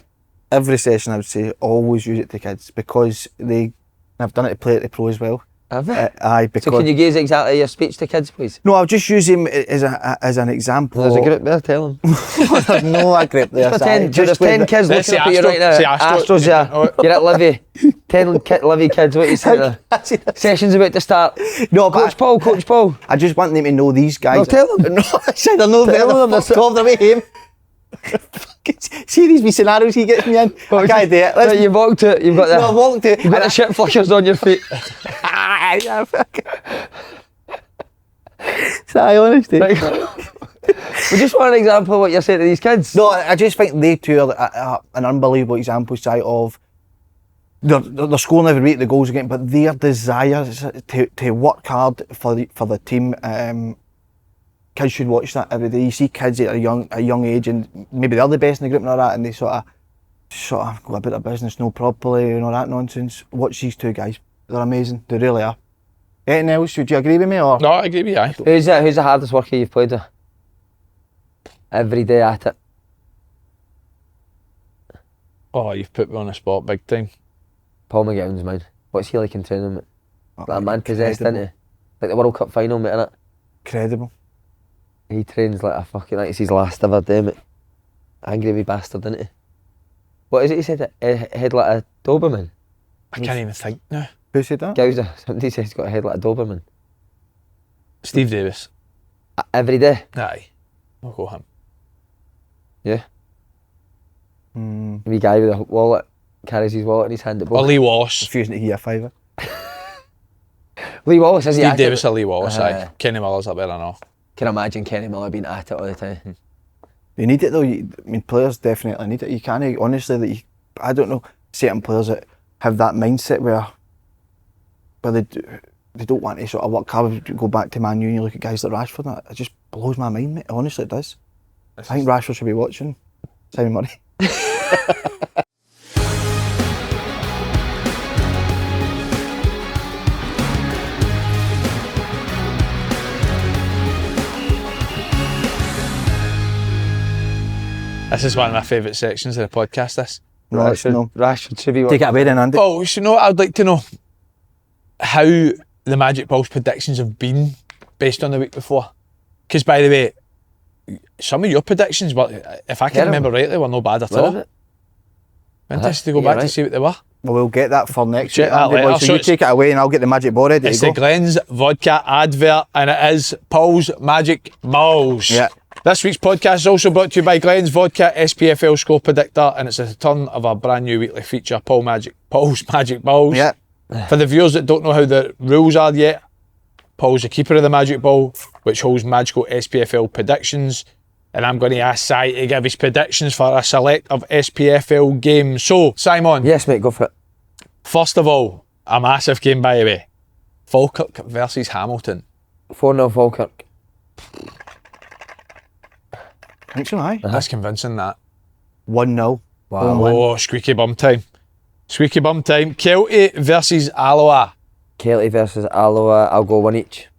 Every session I would say always use it to kids because I've done it to play at the pro as well. Have you? Aye, because So can you give exactly your speech to kids, please? no, I'll just use him as an example. There's a group there, tell them. There's no a group there. There's 10 kids Let's looking up say at you right now. Astro. Say Astro. Astros, yeah. You're at Livy. 10 Livy kids, what you saying there? Session's about to start. No, but Coach Paul. I just want them to know these guys. No, tell them. No, I said I know Tell them them. They're off their way home. See these wee scenarios he gets me in. I can't do it. Right, you've walked it. You've got the. No, I've walked it. You've got the shit flickers on your feet. Yeah, fuck. Is that honesty? Right. We just want an example of what you're saying to these kids. No, I just think they two are an unbelievable example side of they're scoring every week the goals again, but their desire to work hard for the team. Kids should watch that every day. You see kids at a young age, and maybe they're the best in the group and all that, and they sort of go about their business, know properly and all that nonsense. Watch these two guys; they're amazing. They really are. Anything else? Would you agree with me or? No, I agree with you. Aye. Who's the hardest worker you've played with? Every day at it. Oh, you've put me on the spot big time. Paul McGinn's mine. What's he like in training, mate? Oh, Like a man possessed, isn't incredible. he? Like the World Cup final, mate, innit? Incredible. He trains like a fucking, like it's his last ever day, mate. Angry wee bastard, isn't he? What is it he said? A head like a Doberman? I can't even think now. Who said that? Gowser. Somebody says he's got a head like a Doberman. Steve Davis. Every day? Aye. I'll go him. Yeah. Mm. Wee guy with a wallet, carries his wallet in his hand at Or both. Lee Wallace. Refusing to hear a fiver. Lee Wallace, is he Steve at it? Davis or Lee Wallace, aye. Uh-huh. Kenny Miller's up there, I know. Can imagine Kenny Miller being at it all the time. You need it though. I mean, players definitely need it. You can't honestly. I don't know certain players that have that mindset where they don't want to sort of work hard. Go back to Man U and you look at guys like Rashford. That it just blows my mind, mate. Honestly, it does. I think Rashford should be watching. Simon Murray. This is one of my favourite sections of the podcast, this. No, it's no. Rashford should be Take it away then, Andy. Oh, you know what? I'd like to know how the Magic Balls predictions have been based on the week before. Because, by the way, some of your predictions, were, if I can remember rightly, were no bad at all. it? Interested to go Yeah, back to right. see what they were. Well, we'll get that for next Check week, that Andy, later. boy. So So you it's- take it away and I'll get the magic ball ready It's to the go. Glenn's Vodka advert, and it is Paul's Magic Balls. Yeah. This week's podcast is also brought to you by Glenn's Vodka SPFL Score Predictor, and it's a return of our brand new weekly feature, Paul's Magic Balls. Yeah. For the viewers that don't know how the rules are yet, Paul's the keeper of the Magic Ball, which holds magical SPFL predictions, and I'm going to ask Si to give his predictions for a select of SPFL games. So, Simon, Yes, mate, go for it. first of all, a massive game, by the way. Falkirk versus Hamilton. 4-0 Falkirk. I think so, aye. That's convincing, that. 1-0. Wow. Home win. Oh, squeaky bum time. Squeaky bum time. Kelty versus Alloa. Kelty versus Alloa. I'll go 1 each.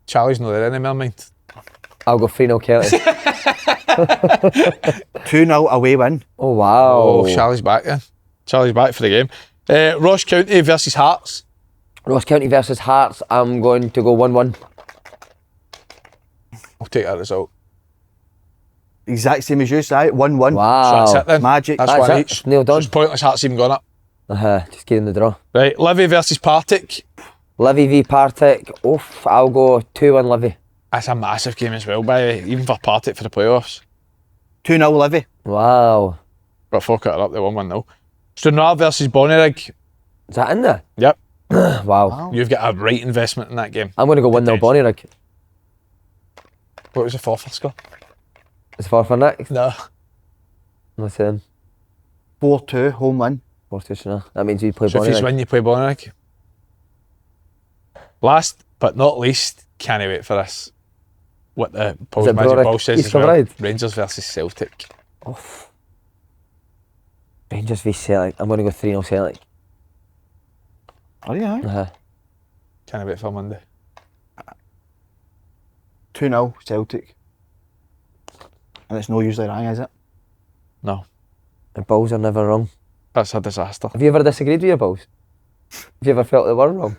Charlie's not there anymore, mind. I'll go 3-0 Kelty. 2-0 away win. Oh, wow. Oh, Charlie's back then. Charlie's back for the game. Ross County versus Hearts. Ross County versus Hearts. I'm going to go 1-1. I'll take that result. Exact same as you, Si. 1-1. Wow. So that's it then. Magic. That's That's one it. each. Nailed So on. it's pointless Hearts even gone up. Just getting the draw. Right, Livy versus Partick. Livy v Partick. Oof, I'll go 2-1 Livy. That's a massive game as well, by the way, even for Partick for the playoffs. 2-0 Livy. Wow. But Falkirk are up, they 1-1-0. Stranraer versus Bonnyrigg. Is that in there? Yep. Wow. You've got a right investment in that game. I'm going to go 1-0 Bonnyrigg. What was the fourth score? It's 4 next. No. What's in? 4-2 home win. 4-2. That means we play So if you Bonnyrigg. win, you play Bonnyrigg. Last but not least, can't wait for this. What the Paul's it Magic Brora Ball says East as well. Kilbride? Rangers versus Celtic. Oof. Rangers v Celtic. I'm going to go 3-0 Celtic. Are you, aye? Can't wait for Monday. 2-0 Celtic. And it's no usually wrong, is it? No. The balls are never wrong. That's a disaster. Have you ever disagreed with your balls? Have you ever felt they were wrong?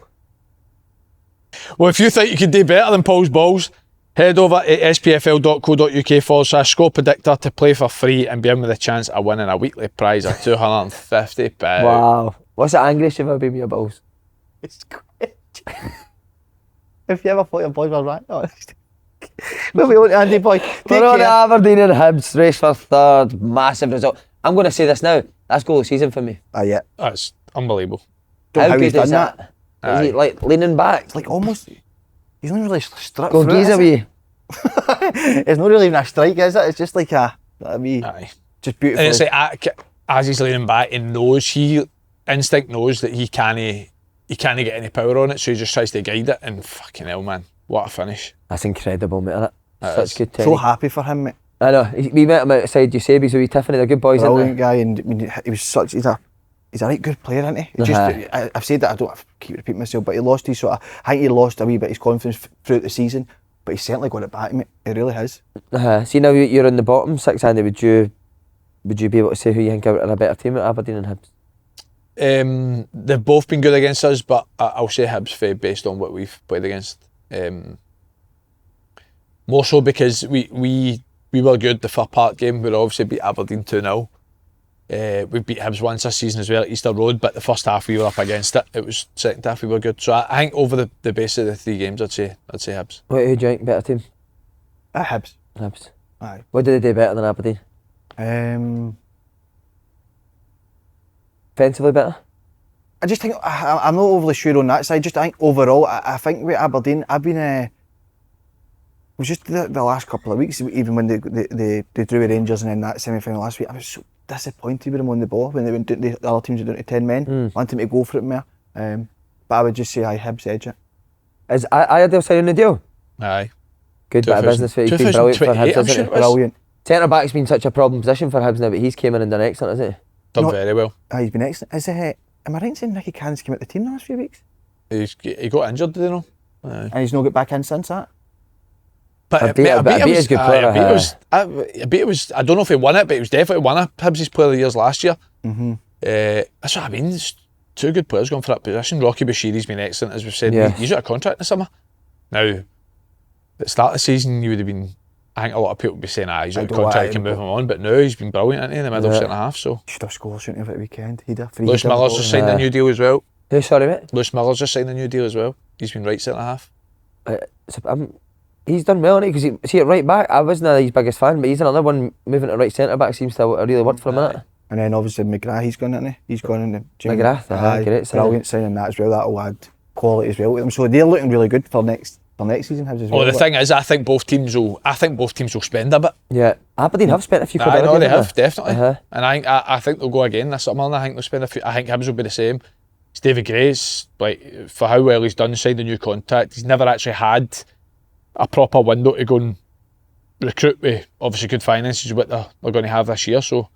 Well, if you think you can do better than Paul's Balls, head over to spfl.co.uk/score predictor to play for free and be in with a chance of winning a weekly prize of £250. Wow. What's the angriest you've ever been with your balls? It's great. If you ever thought your boys were right, honest. We'll be on to Andy, boy. Take We're on to care. Aberdeen and Hibs, race for third, massive result. I'm going to say this now, that's goal of the season for me. Ah, yeah. That's unbelievable. Don't know how good he's done is that. Is he like leaning back? It's like almost, he's not really struck Go through it, gaze is away. it? It's not really even a strike, is it? It's just like a wee, Aye. just beautiful. And it's like, as he's leaning back, instinct knows that he can't get any power on it, so he just tries to guide it, and fucking hell, man, what a finish. That's incredible, mate, isn't it? That Such is. good So technique. happy for him, mate. I know. We met him outside Eusebius with Tiffany, they're good boys, Brilliant aren't guy, and I mean, he was such, he's a he's a right good player, isn't he? Just, I've said that, I don't have to keep repeating myself, but he lost his sort of, I think he lost a wee bit his confidence throughout the season, but he's certainly got it back, mate. He really has. See, now you're in the bottom six, Andy, would you be able to say who you think are a better team at Aberdeen and Hibs? They've both been good against us, but I'll say Hibs based on what we've played against. More so because we were good the first part game. We obviously beat Aberdeen 2-0. We beat Hibs once this season as well at Easter Road, but the first half we were up against it. It was second half we were good. So I think over the base of the 3 games, I'd say Hibs. Who do you think better team? Hibs. Hibs. Aye. What did they do better than Aberdeen? Offensively better? I just think, I'm not overly sure on that side. Just I think overall, I think with Aberdeen, I've been it was just the last couple of weeks, even when they drew with Rangers and then that semi-final last week, I was so disappointed with them on the ball when they went down, the other teams were down to 10 men, wanting to go for it more. But I would just say Hibs edge it. Is Iredale signing the deal? Aye. Good bit of business for he's been brilliant for Hibs, hasn't he? Brilliant. Centre back's been such a problem position for Hibs now, but he's came in and done excellent, hasn't he? Done very well. He's been excellent. Am I right in saying Nicky Cann's came out the team the last few weeks? He got injured, did he know? And he's not got back in since that? But I beat it was, I don't know if he won it, but he was definitely one of Hibs' player of the years last year. That's what I mean. There's 2 good players going for that position. Rocky Bashiri's been excellent, as we've said. He's got a contract in the summer. Now, at the start of the season, you would have been, I think a lot of people would be saying, he's got a contract, you can move him on. But now he's been brilliant, hasn't he, in the middle centre half. So he should have scored, shouldn't he, over the weekend? Lewis Miller's just signed a new deal as well. Who, sorry, mate? Lewis Miller's just signed a new deal as well. He's been right centre half. He's done well, hasn't he? Because see, at right back, I wasn't his biggest fan, but he's another one moving to right centre back seems to have really worked for a minute. And then obviously McGrath, he's gone, isn't he? He's gone in the gym. McGrath, great signing. Brilliant signing that as well. That'll add quality as well with them. So they're looking really good for next season. Hibs as well. Well, the thing is, I think both teams will spend a bit. Yeah, Aberdeen have spent a few quid. No, they have definitely. And I think they'll go again this summer. And I think they'll spend a few. I think Hibs will be the same. It's David Gray's, like, for how well he's done, signed a new contract. He's never actually had a proper window to go and recruit with obviously good finances, what they're going to have this year. So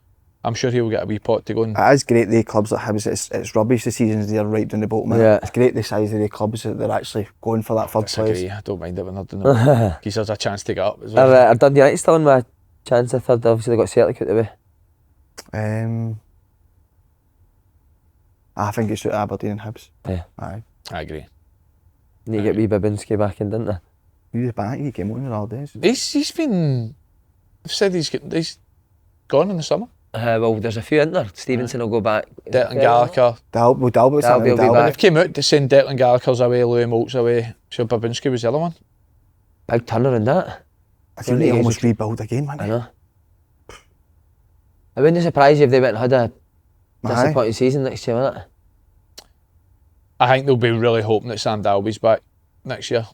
I'm sure he'll get a wee pot to go. And it is great, the clubs like Hibs, it's rubbish the seasons they're right down the bottom. It's great the size of the clubs that they're actually going for that third place. I don't mind it when they're doing it. Gives us a chance to get up as well. Are Dundee United still in with a chance of third? Obviously they got Celtic out the way. I think it's Aberdeen and Hibs. Yeah. Aye. I agree. You get wee Babinski back in, didn't they? He's back, he came on in all days. He's been, they've said he's gone in the summer. Well, there's a few in there. Stevenson will go back. Dalby Gallagher. Dalby's Dalby will be back. They've came out to saying Declan Gallagher's away, Louis Moult's away, so Babinski was the other one. Big turner in that. I think they almost rebuild again, man. I know. I wouldn't be surprised if they went and had a disappointing season next year, wouldn't it? I think they'll be really hoping that Sam Dalby's back next year.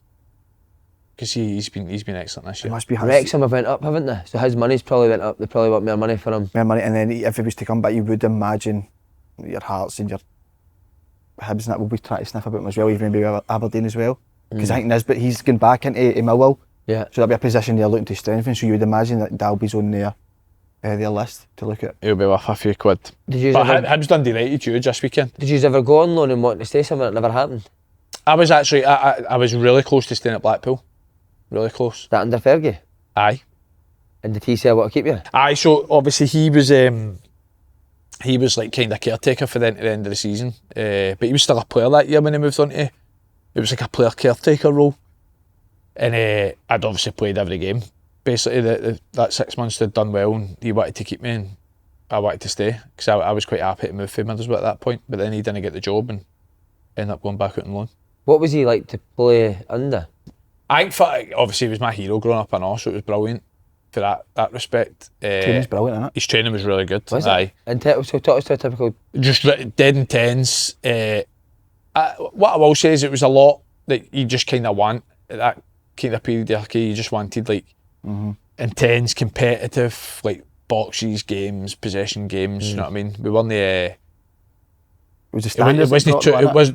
Because he's been excellent this year. Must be Wrexham have went up, haven't they? So his money's probably went up. They probably want more money for him. More money, and then if he was to come back, you would imagine your Hearts and your Hibs and that will be trying to sniff about him as well, even maybe Aberdeen as well. Because I think Nisbet, he's going back into Millwall. Yeah. So that'll be a position they're looking to strengthen. So you would imagine that Dalby's on their list to look at. He'll be worth a few quid. Hibs Dundee United huge this weekend. Did you ever go on loan and want to stay somewhere? It never happened. I was actually, I was really close to staying at Blackpool. Really close. That under Fergie? Aye. And did he say I want to keep you? Aye, so obviously he was like kind of caretaker for them at the end of the season. But he was still a player that year when he moved on to, it was like a player caretaker role. And I'd obviously played every game. Basically that 6 months they'd done well and he wanted to keep me and I wanted to stay. Because I was quite happy to move for Middlesbrough at that point. But then he didn't get the job and ended up going back out on loan. What was he like to play under? I think obviously he was my hero growing up and all, so it was brilliant for that respect. Training's brilliant, isn't it? His training was really good. Was it? And so talk us to a typical... Just dead intense. What I will say is it was a lot that you just kind of want at that kind of period there. You just wanted like intense, competitive, like boxes, games, possession games, you know what I mean? We weren't the... It was the standards.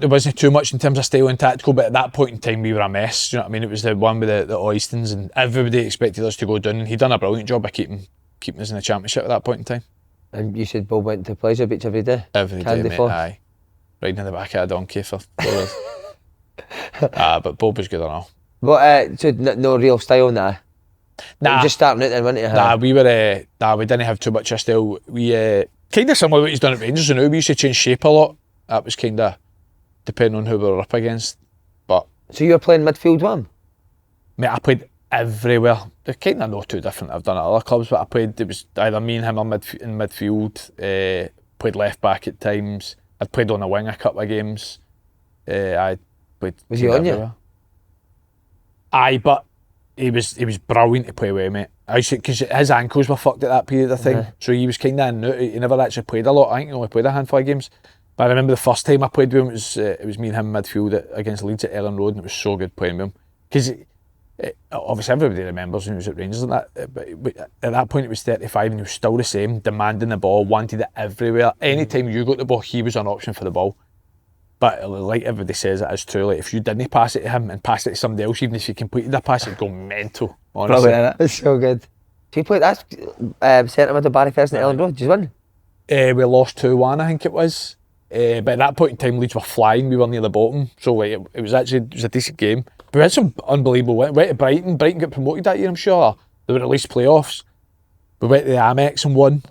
It wasn't too much in terms of style and tactical, but at that point in time we were a mess. Do you know what I mean? It was the one with the Oystons, and everybody expected us to go down. And he'd done a brilliant job of keeping us in the championship at that point in time. And you said Bob went to Pleasure Beach every day? Every day, mate, aye. Riding in the back of a donkey for 4 hours. But Bob was good enough. But so no real style now? Nah. You were just starting out then, weren't you? Nah, we didn't have too much of style. We, kind of similar to what he's done at Rangers, we used to change shape a lot. That was kind of depending on who we were up against. But so you were playing midfield one? Mate, I played everywhere. They're kind of not too different I've done at other clubs, but it was either me and him in midfield, played left back at times. I'd played on the wing a couple of games. I played. Was he on you? Aye, but he was brilliant to play with, mate. Because his ankles were fucked at that period of time, so he was kind of new. He never actually played a lot. I think he only played a handful of games. But I remember the first time I played with him, it was me and him in midfield against Leeds at Ellen Road, and it was so good playing with him. Because obviously everybody remembers when he was at Rangers and that, but at that point it was 35 and he was still the same, demanding the ball, wanted it everywhere. Anytime you got the ball, he was an option for the ball. But like everybody says, it is true. Like if you didn't pass it to him and pass it to somebody else, even if you completed the pass, it'd go mental. Honestly, it's so good. So you played that centre mid of Barry Ferguson at Ellen Road. Did you win? We lost 2-1, I think it was. But at that point in time, Leeds were flying. We were near the bottom, so like, it was a decent game. But we had some unbelievable wins. We went to Brighton. Brighton got promoted that year, I'm sure. They were at least playoffs. We went to the Amex and won.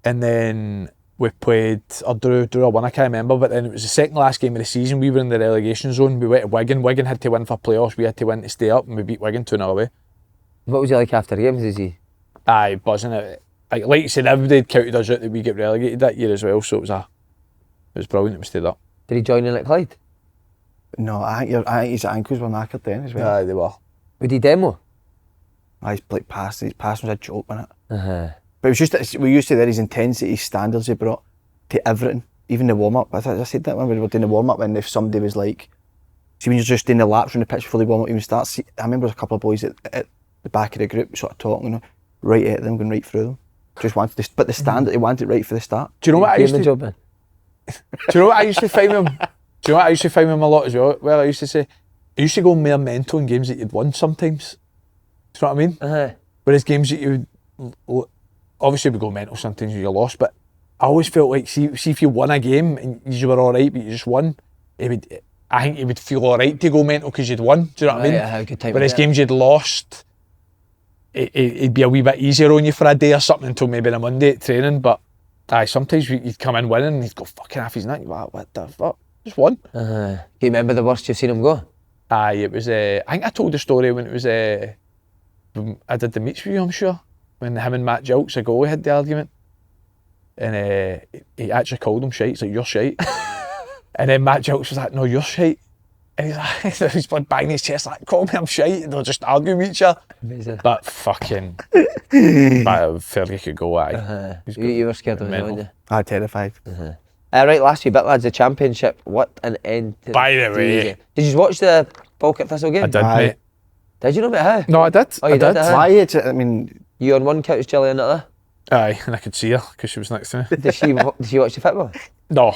And then we played, or drew or won, I can't remember. But then it was the second last game of the season. We were in the relegation zone. We went to Wigan. Wigan had to win for playoffs. We had to win to stay up, and we beat Wigan 2-0 away. What was he like after the games? Is he? Aye, buzzing it. Like you said, everybody had counted us out that we get relegated that year as well. So it was brilliant that we stayed up. Did he join in at Clyde? No, I think his ankles were knackered then as well. Aye, they were. Would he demo? His passing was a joke, wasn't it? But it was just, we used to there, his intensity, his standards he brought to everything, even the warm-up. I said that when we were doing the warm-up, and if somebody was like, see when you're just doing the laps on the pitch before the warm-up even starts, I remember there was a couple of boys at the back of the group sort of talking, right at them, going right through them. Just wanted this, but the standard, he wanted it right for the start. Do you know what I used to... job in? Do you know what I used to find him? Do you know what I used to find him a lot as well? Well, I used to say, I used to go more mental in games that you'd won sometimes. Do you know what I mean? Whereas games that you obviously would go mental sometimes when you lost, but I always felt like, see if you won a game and you were alright, but you just won, I think it would feel alright to go mental because you'd won. Do you know what I mean? Yeah, good time. Whereas games you'd lost, it'd be a wee bit easier on you for a day or something until maybe the Monday at training, but sometimes you'd come in winning and you'd go fucking half his night. What the fuck? Just won. Do you remember the worst you've seen him go? It was. I think I told the story when it was. When I did the meets with you, I'm sure. When him and Matt Jilks, a goalie, had the argument, and he actually called him shite. He's like, "You're shite," and then Matt Jilks was like, "No, you're shite," and he's like, he's banging his chest like, "Call me, I'm shite," and they'll just argue with each other. Amazing. But fucking, Ferry could go. You were scared of him, weren't you? I terrified. Right, last few bit, lads, the Championship. What an end to By the way, did you watch the Falkirk Thistle game? I did, mate. Did you know about how? No, I did. Oh, you did? Why? I mean, you on one couch, Jelly on the other? Aye, and I could see her because she was next to me. Did she watch the football? No,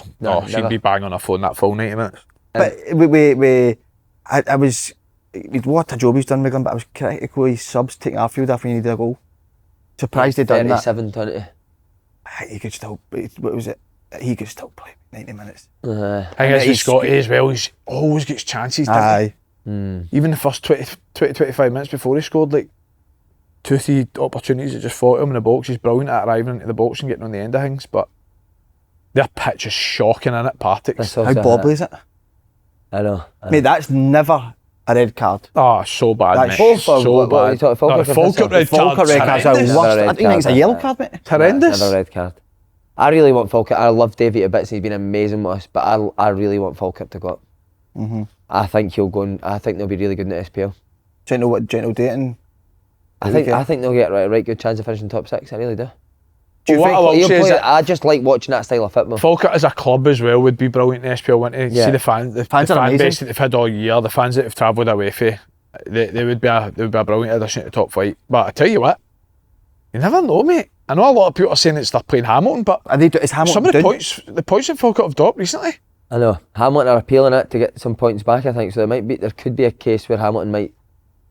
she'd be banging on her phone that full 90 minutes. but I was, what a job he's done, Wigan, but I was critical of his subs taking our field after he needed a goal. Surprised he'd done that. 37-20. He could still, what was it? He could still play 90 minutes. I think he's Scotty as well, he always gets chances, doesn't he? Even the first 20-25 minutes before he scored, like 2-3 opportunities that just fought him in the box. He's brilliant at arriving into the box and getting on the end of things, but their pitch is shocking in it, Partick. How bobbly is it? I know. Mate, that's never a red card. Oh, so bad, That's mate. So bad. Falkirk red card. Falkirk red card's the worst. I think it's a yellow card, mate. Horrendous. Never a red card. I really want Falkirk. I love Davey to bits. He's been amazing with us, but I really want Falkirk to go up. I think he'll go. I think they'll be really good in the SPL. Gentle dating. I think they'll get a right good chance of finishing top 6. I really do. I just like watching that style of football. Falkirk as a club as well would be brilliant in the SPL, wouldn't they? See the fan base that they've had all year, the fans that have travelled away for, they would be a brilliant addition to the top flight. But I tell you what, you never know, mate. I know a lot of people are saying it's they're playing Hamilton, but some of the points that Falkirk have dropped recently. I know Hamilton are appealing it to get some points back. I think so. There could be a case where Hamilton might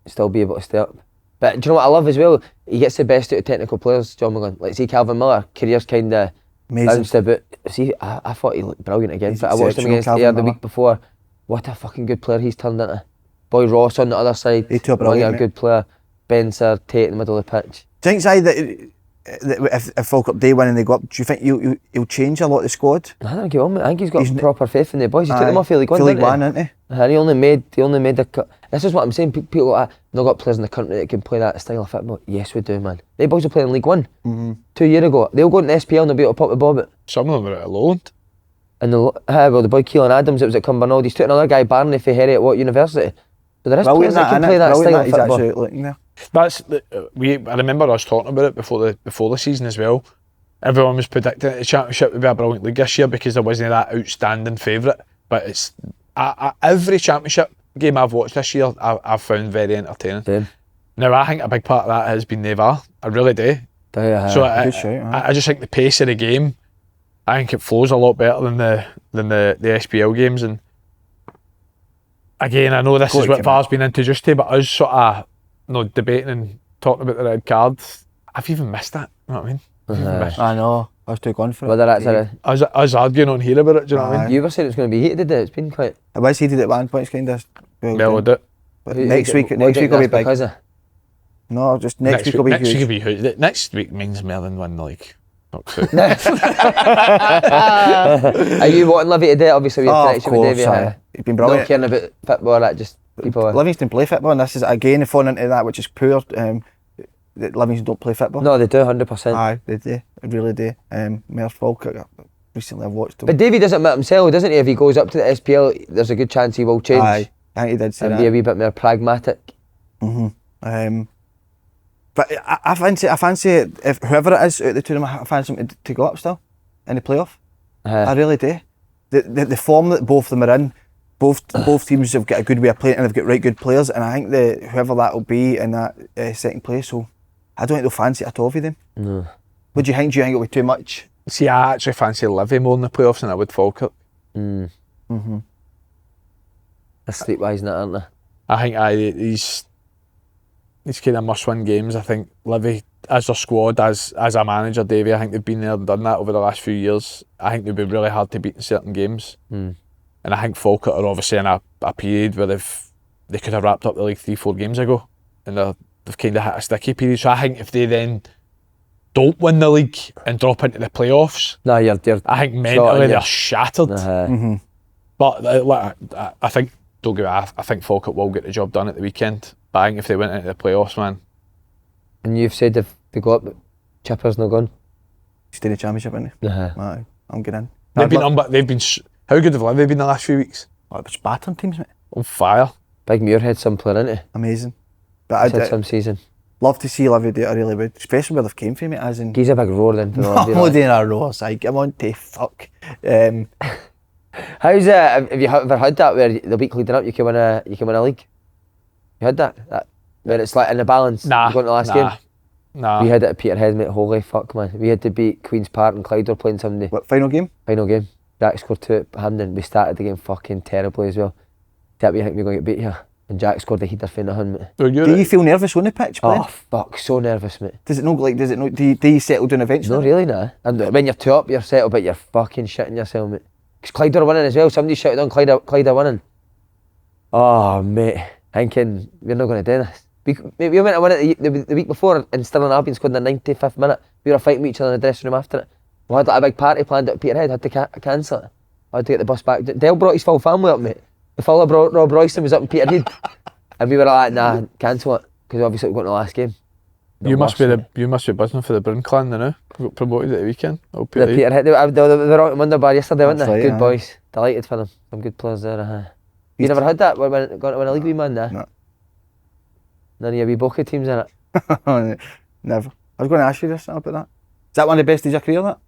still be able to stay up. But do you know what I love as well? He gets the best out of technical players, John McGlynn. Like, see Calvin Miller, career's kind of bounced a bit. See, I thought he looked brilliant again. But I watched him against Ayr the week before. What a fucking good player he's turned into. Boy Ross on the other side. He too brilliant, a good player. Benser, Tate in the middle of the pitch. Do you think, Si, that if Falkirk Day win and they go up, do you think he'll change a lot of the squad? I don't give him. I think he's got proper faith in the boys. He took them off League One, League One, didn't he? And he only made a cut. This is what I'm saying. People like that, not got players in the country that can play that style of football. Yes, we do, man. They boys are playing League One 2 years ago. They'll go into the SPL and they'll be able to pop the bob it. Some of them are at Lowland. And the boy Keelan Adams, it was at Cumbernauld. He's took another guy, Barney, for Harry at University. So there is players that can play that style of football. He's actually there. I remember us talking about it before the season as well. Everyone was predicting the Championship would be a brilliant league this year because there wasn't that outstanding favourite. But it's every Championship game I've watched this year, I've found very entertaining. Same. Now I think a big part of that has been the VAR. I really do. So I just think the pace of the game, I think it flows a lot better than the SPL games. And again, I know this is what VAR's been introduced to, but us sort of debating and talking about the red card, I've even missed that. You know what I mean? I know. I was too gone for it. Whether that's I was arguing on here about it. Do you know what I mean? You were saying it's going to be heated, did it? It's been quite. It was heated at one point. It's kind of. Well, do it. But next week will be big. No, just next week will be huge. Next week will be huge. Next week means Mirren win the league. Are you wanting Livy to do it? Obviously, we're connection with Davey. He's been brilliant. Not caring about football, that just people. Livingston play football, and this is again falling into that, which is poor. That Livingston don't play football. No, they do 100%. Aye, they do. They really do. Mayor's Falkirk. Recently, I've watched him. But Davey doesn't admit himself, doesn't he? If he goes up to the SPL, there's a good chance he will change. Aye, I think he did say and that. Be a wee bit more pragmatic. But I fancy if whoever it is out of the two of them, I fancy them to go up still in the playoff. I really do. The form that both of them are in, both teams have got a good way of playing and they've got right good players, and I think whoever that will be in that second place, so I don't think they'll fancy it at all for them. No. What do you think? Do you think it'll be too much? See, I actually fancy Livy more in the playoffs than I would Falkirk. They're streetwise in it, aren't they? I think these kind of must-win games. I think Livy, as their squad, as a manager, Davey, I think they've been there and done that over the last few years. I think they'll be really hard to beat in certain games. And I think Falkirk are obviously in a period where they could have wrapped up the league 3-4 games ago, and they've kind of hit a sticky period. So I think if they then don't win the league and drop into the playoffs, I think mentally they're shattered. But I think, don't get I think Falkirk will get the job done at the weekend. But I think if they went into the playoffs, man. And you've said if they go up, Chipper's not gone. Stay in the Championship, isn't he? Aye, I'm getting in. They've been. How good have Livy been the last few weeks? Oh, it was battering teams, mate. On fire. Big Muirhead, some player, isn't he? Amazing. But I'd some season. Love to see Livy do it really good, especially where they've came from, mate. As in, he's a big roar then. No, doing a roar, side. Come on, to fuck. How's it? Have you ever had that where the week leading up you can win a league? You had that where it's like in the balance. Nah. Going to the last game. Nah. We had it at Peterhead, mate. Holy fuck, man. We had to beat Queen's Park and Clyde were playing somebody. What, final game? Final game. Jack scored 2 at Hampden. We started the game fucking terribly as well. Did we think we were going to get beat here? And Jack scored the heater for nothing, mate. Do you feel nervous on the pitch playing? Oh fuck, so nervous, mate. Does it not do you settle down eventually? No, really, nah. And when you're 2 up, you're settled, but you're fucking shitting yourself, mate. Because Clyde are winning as well. Somebody shouted on Clyde are winning. Oh, mate. Thinking, we're not going to do this. We went to win it the week before, and Stirling Albion scored in the 95th minute. We were fighting with each other in the dressing room after it. We had like a big party planned at Peterhead, had to cancel it. I had to get the bus back. Dale brought his full family up, mate. The full of Rob Royston was up in Peterhead. And we were like, nah, cancel it. Because obviously we're going to the last game. You must be buzzing for the Bryn clan now. We got promoted at the weekend. The Peterhead, they were on Wonder Bar yesterday, weren't they? Right, good boys. Delighted for them. Some good players there. You never had that? Going to win a league, wee man, nah? No. None of your wee Boca teams in it? Never. I was going to ask you this about that. Is that one of the best of your career, that?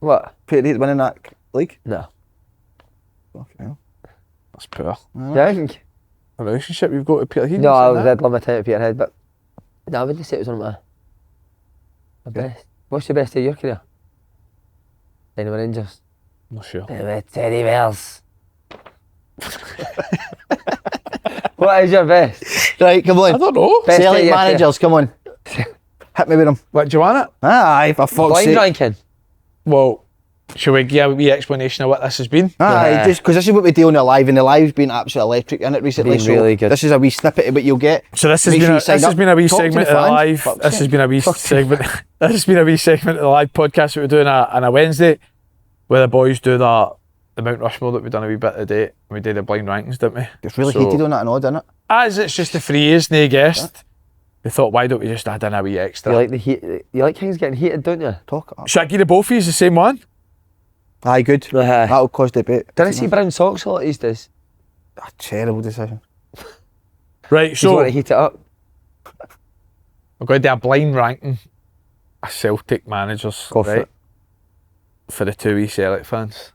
What? Peterhead winning that league? No. Fucking hell. That's poor. Yeah, I think. A relationship you've got with Peterhead? No, I did love my time at Peterhead, but no, I wouldn't say it was one of my best. What's the best of your career? Anyone Rangers? Not sure. Teddy Bells. What is your best? Right, come I on. don't know. Best Celtic day of managers, come on. Hit me with them. What, do you want it? Aye, for fuck's Blind sake. ranking. Well, shall we give a wee explanation of what this has been? Aye, Yeah. just because this is what we do on the live, and the live's been absolutely electric in it recently. Been so really good. this is a wee snippet of what you'll get. So this has Make been sure a, you sign this has up. been a wee Talk to segment the of the fans. live. Fuck's This has sake. been a wee segment. This has been a wee segment of the live podcast that we do on a Wednesday, where the boys do the Mount Rushmore that we done a wee bit today. We did the blind rankings, didn't we? It's really So- heated on that and all, didn't it? As it's just the three years, no guest. We thought, why don't we just add in a wee extra? You like the heat? You like things getting heated, don't you? Talk it up. Should I give the both of you the same one? Aye, good. That'll cause debate. Didn't I see brown socks a lot these days? A terrible decision. Right, You so want to heat it up? we're going to do a blind ranking of Celtic managers, Go for right? it. For the two wee Celtic fans.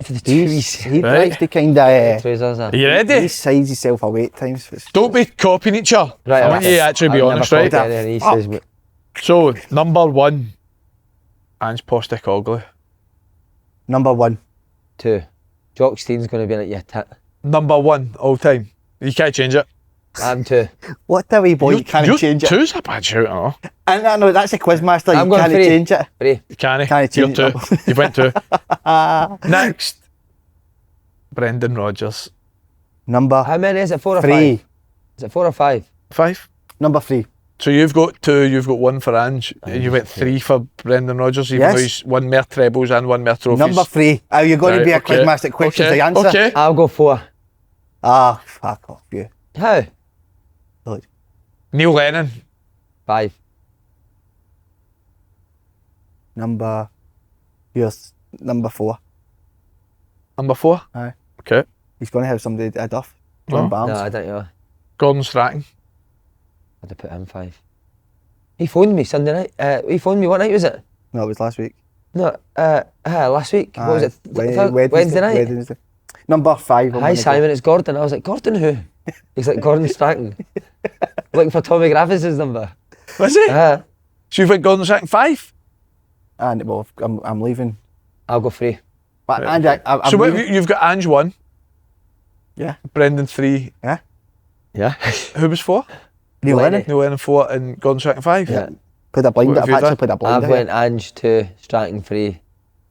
He Right. likes to kind of... Trousers. Are you ready? He sides himself away at times. Don't be copying each other. Right, I want you to actually be honest, right? He says, So, number one, Ange Postecoglou. Number 1. 2. Jock Steen's going to be like your tit. Number one, all time. You can't change it. I'm 2. What the wee boy, you can't change it. Two's a bad shout, I know. And I know, that's a quizmaster, I'm you going can't 3. change it. 3. You can't. Can't You're change two. it. You've went two. Next, Brendan Rodgers. Number How many is it? 4 or 3. 5? Is it 4 or 5? 5. Number 3. So you've got 2, you've got 1 for Ange, and you went 3 for Brendan Rodgers, even Yes. though he's won more trebles and 1 more trophies. Number 3. Are you going to Right, be a okay. quizmaster questions Okay, to answer? okay. I'll go 4. Ah, fuck off you. How? Look. Neil Lennon. 5. Here's number 4. Number 4. Aye. Okay. He's going to have somebody a duff. John Oh. Barnes. No, I don't know. Gordon Strachan. I'd have put him 5. He phoned me Sunday night. He phoned me, what night was it? No, it was last week. No, last week. What was it? Wednesday night? Wednesday. Number 5. I'm Hi gonna Simon, it's Gordon. I was like, Gordon who? He's like, Gordon Strachan. Looking for Tommy Gravis' number. Was it? So you've went Gordon Strachan 5? Go. And well, I'm leaving. I'll go 3. But Right, and I'm So what, leaving. you've got Ange 1, Yeah. Brendan 3. Yeah. Who was 4? Neil Lennon. Lennon. Neil Lennon 4 and Gordon Strachan 5? Yeah. Played a blinder. What I've have you actually done? played a blinder. I've went Ange 2, Stratton 3,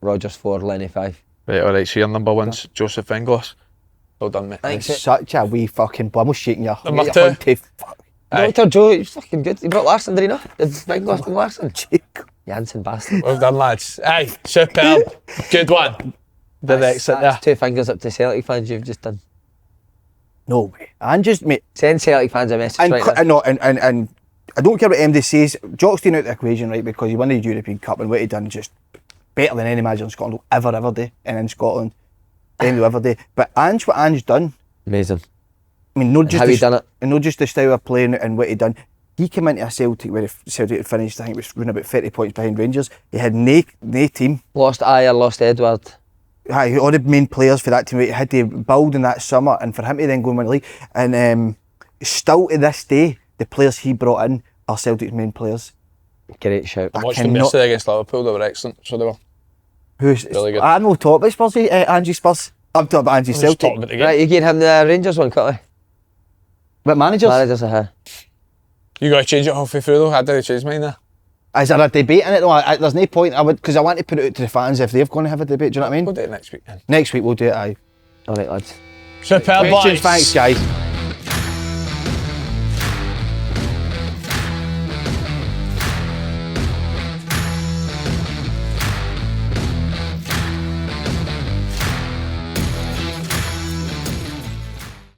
Rodgers 4, Lenny 5. Right, alright, so your number 1's Joseph Venglos. Well done, mate. Thanks. It's such a wee fucking bum. I was shaking your Number your 2. hand to fuck. Aye. Dr. Joe, he's fucking good. He brought Larson, did he not? Did Big Larson Larson? Jansen bastard. Well done, lads. Aye, superb. Good one. Did the exit there. That's 2 fingers up to Celtic fans you've just done. No way. And just mate. Send Celtic fans a message And right now. no, and I don't care what MD says. Jockstein out the equation, right? Because he won the European Cup and what he done just better than any manager in Scotland will ever do, and in Scotland, any ever do. But Ange, what Ange done, Amazing. I mean, not just How he done it. and not just the style of playing and what he done. He came into a Celtic where Celtic had finished, I think it was running about 30 points behind Rangers. He had no team. Lost Ayer, lost Edward. Aye, all the main players for that team, he had to build in that summer, and for him to then go and win the league. And still to this day, the players he brought in are Celtic's main players. Great shout. I I watched them cannot- yesterday against Liverpool, they were excellent, so they were. Who's Really good. I'm not talking about Spurs, Angie Spurs. I'm talking about Angie Just Celtic. talking about the game. Right, you gave him the Rangers one, cut. But managers, Managers are here. You got to change it halfway through though, I did change mine there. is there a debate in it though? There's no point. Because I want to put it out to the fans if they're going to have a debate. Do you know what I mean? We'll do it next week then. Next week we'll do it. Aye. All right, lads. Superb, Questions, boys. thanks, guys.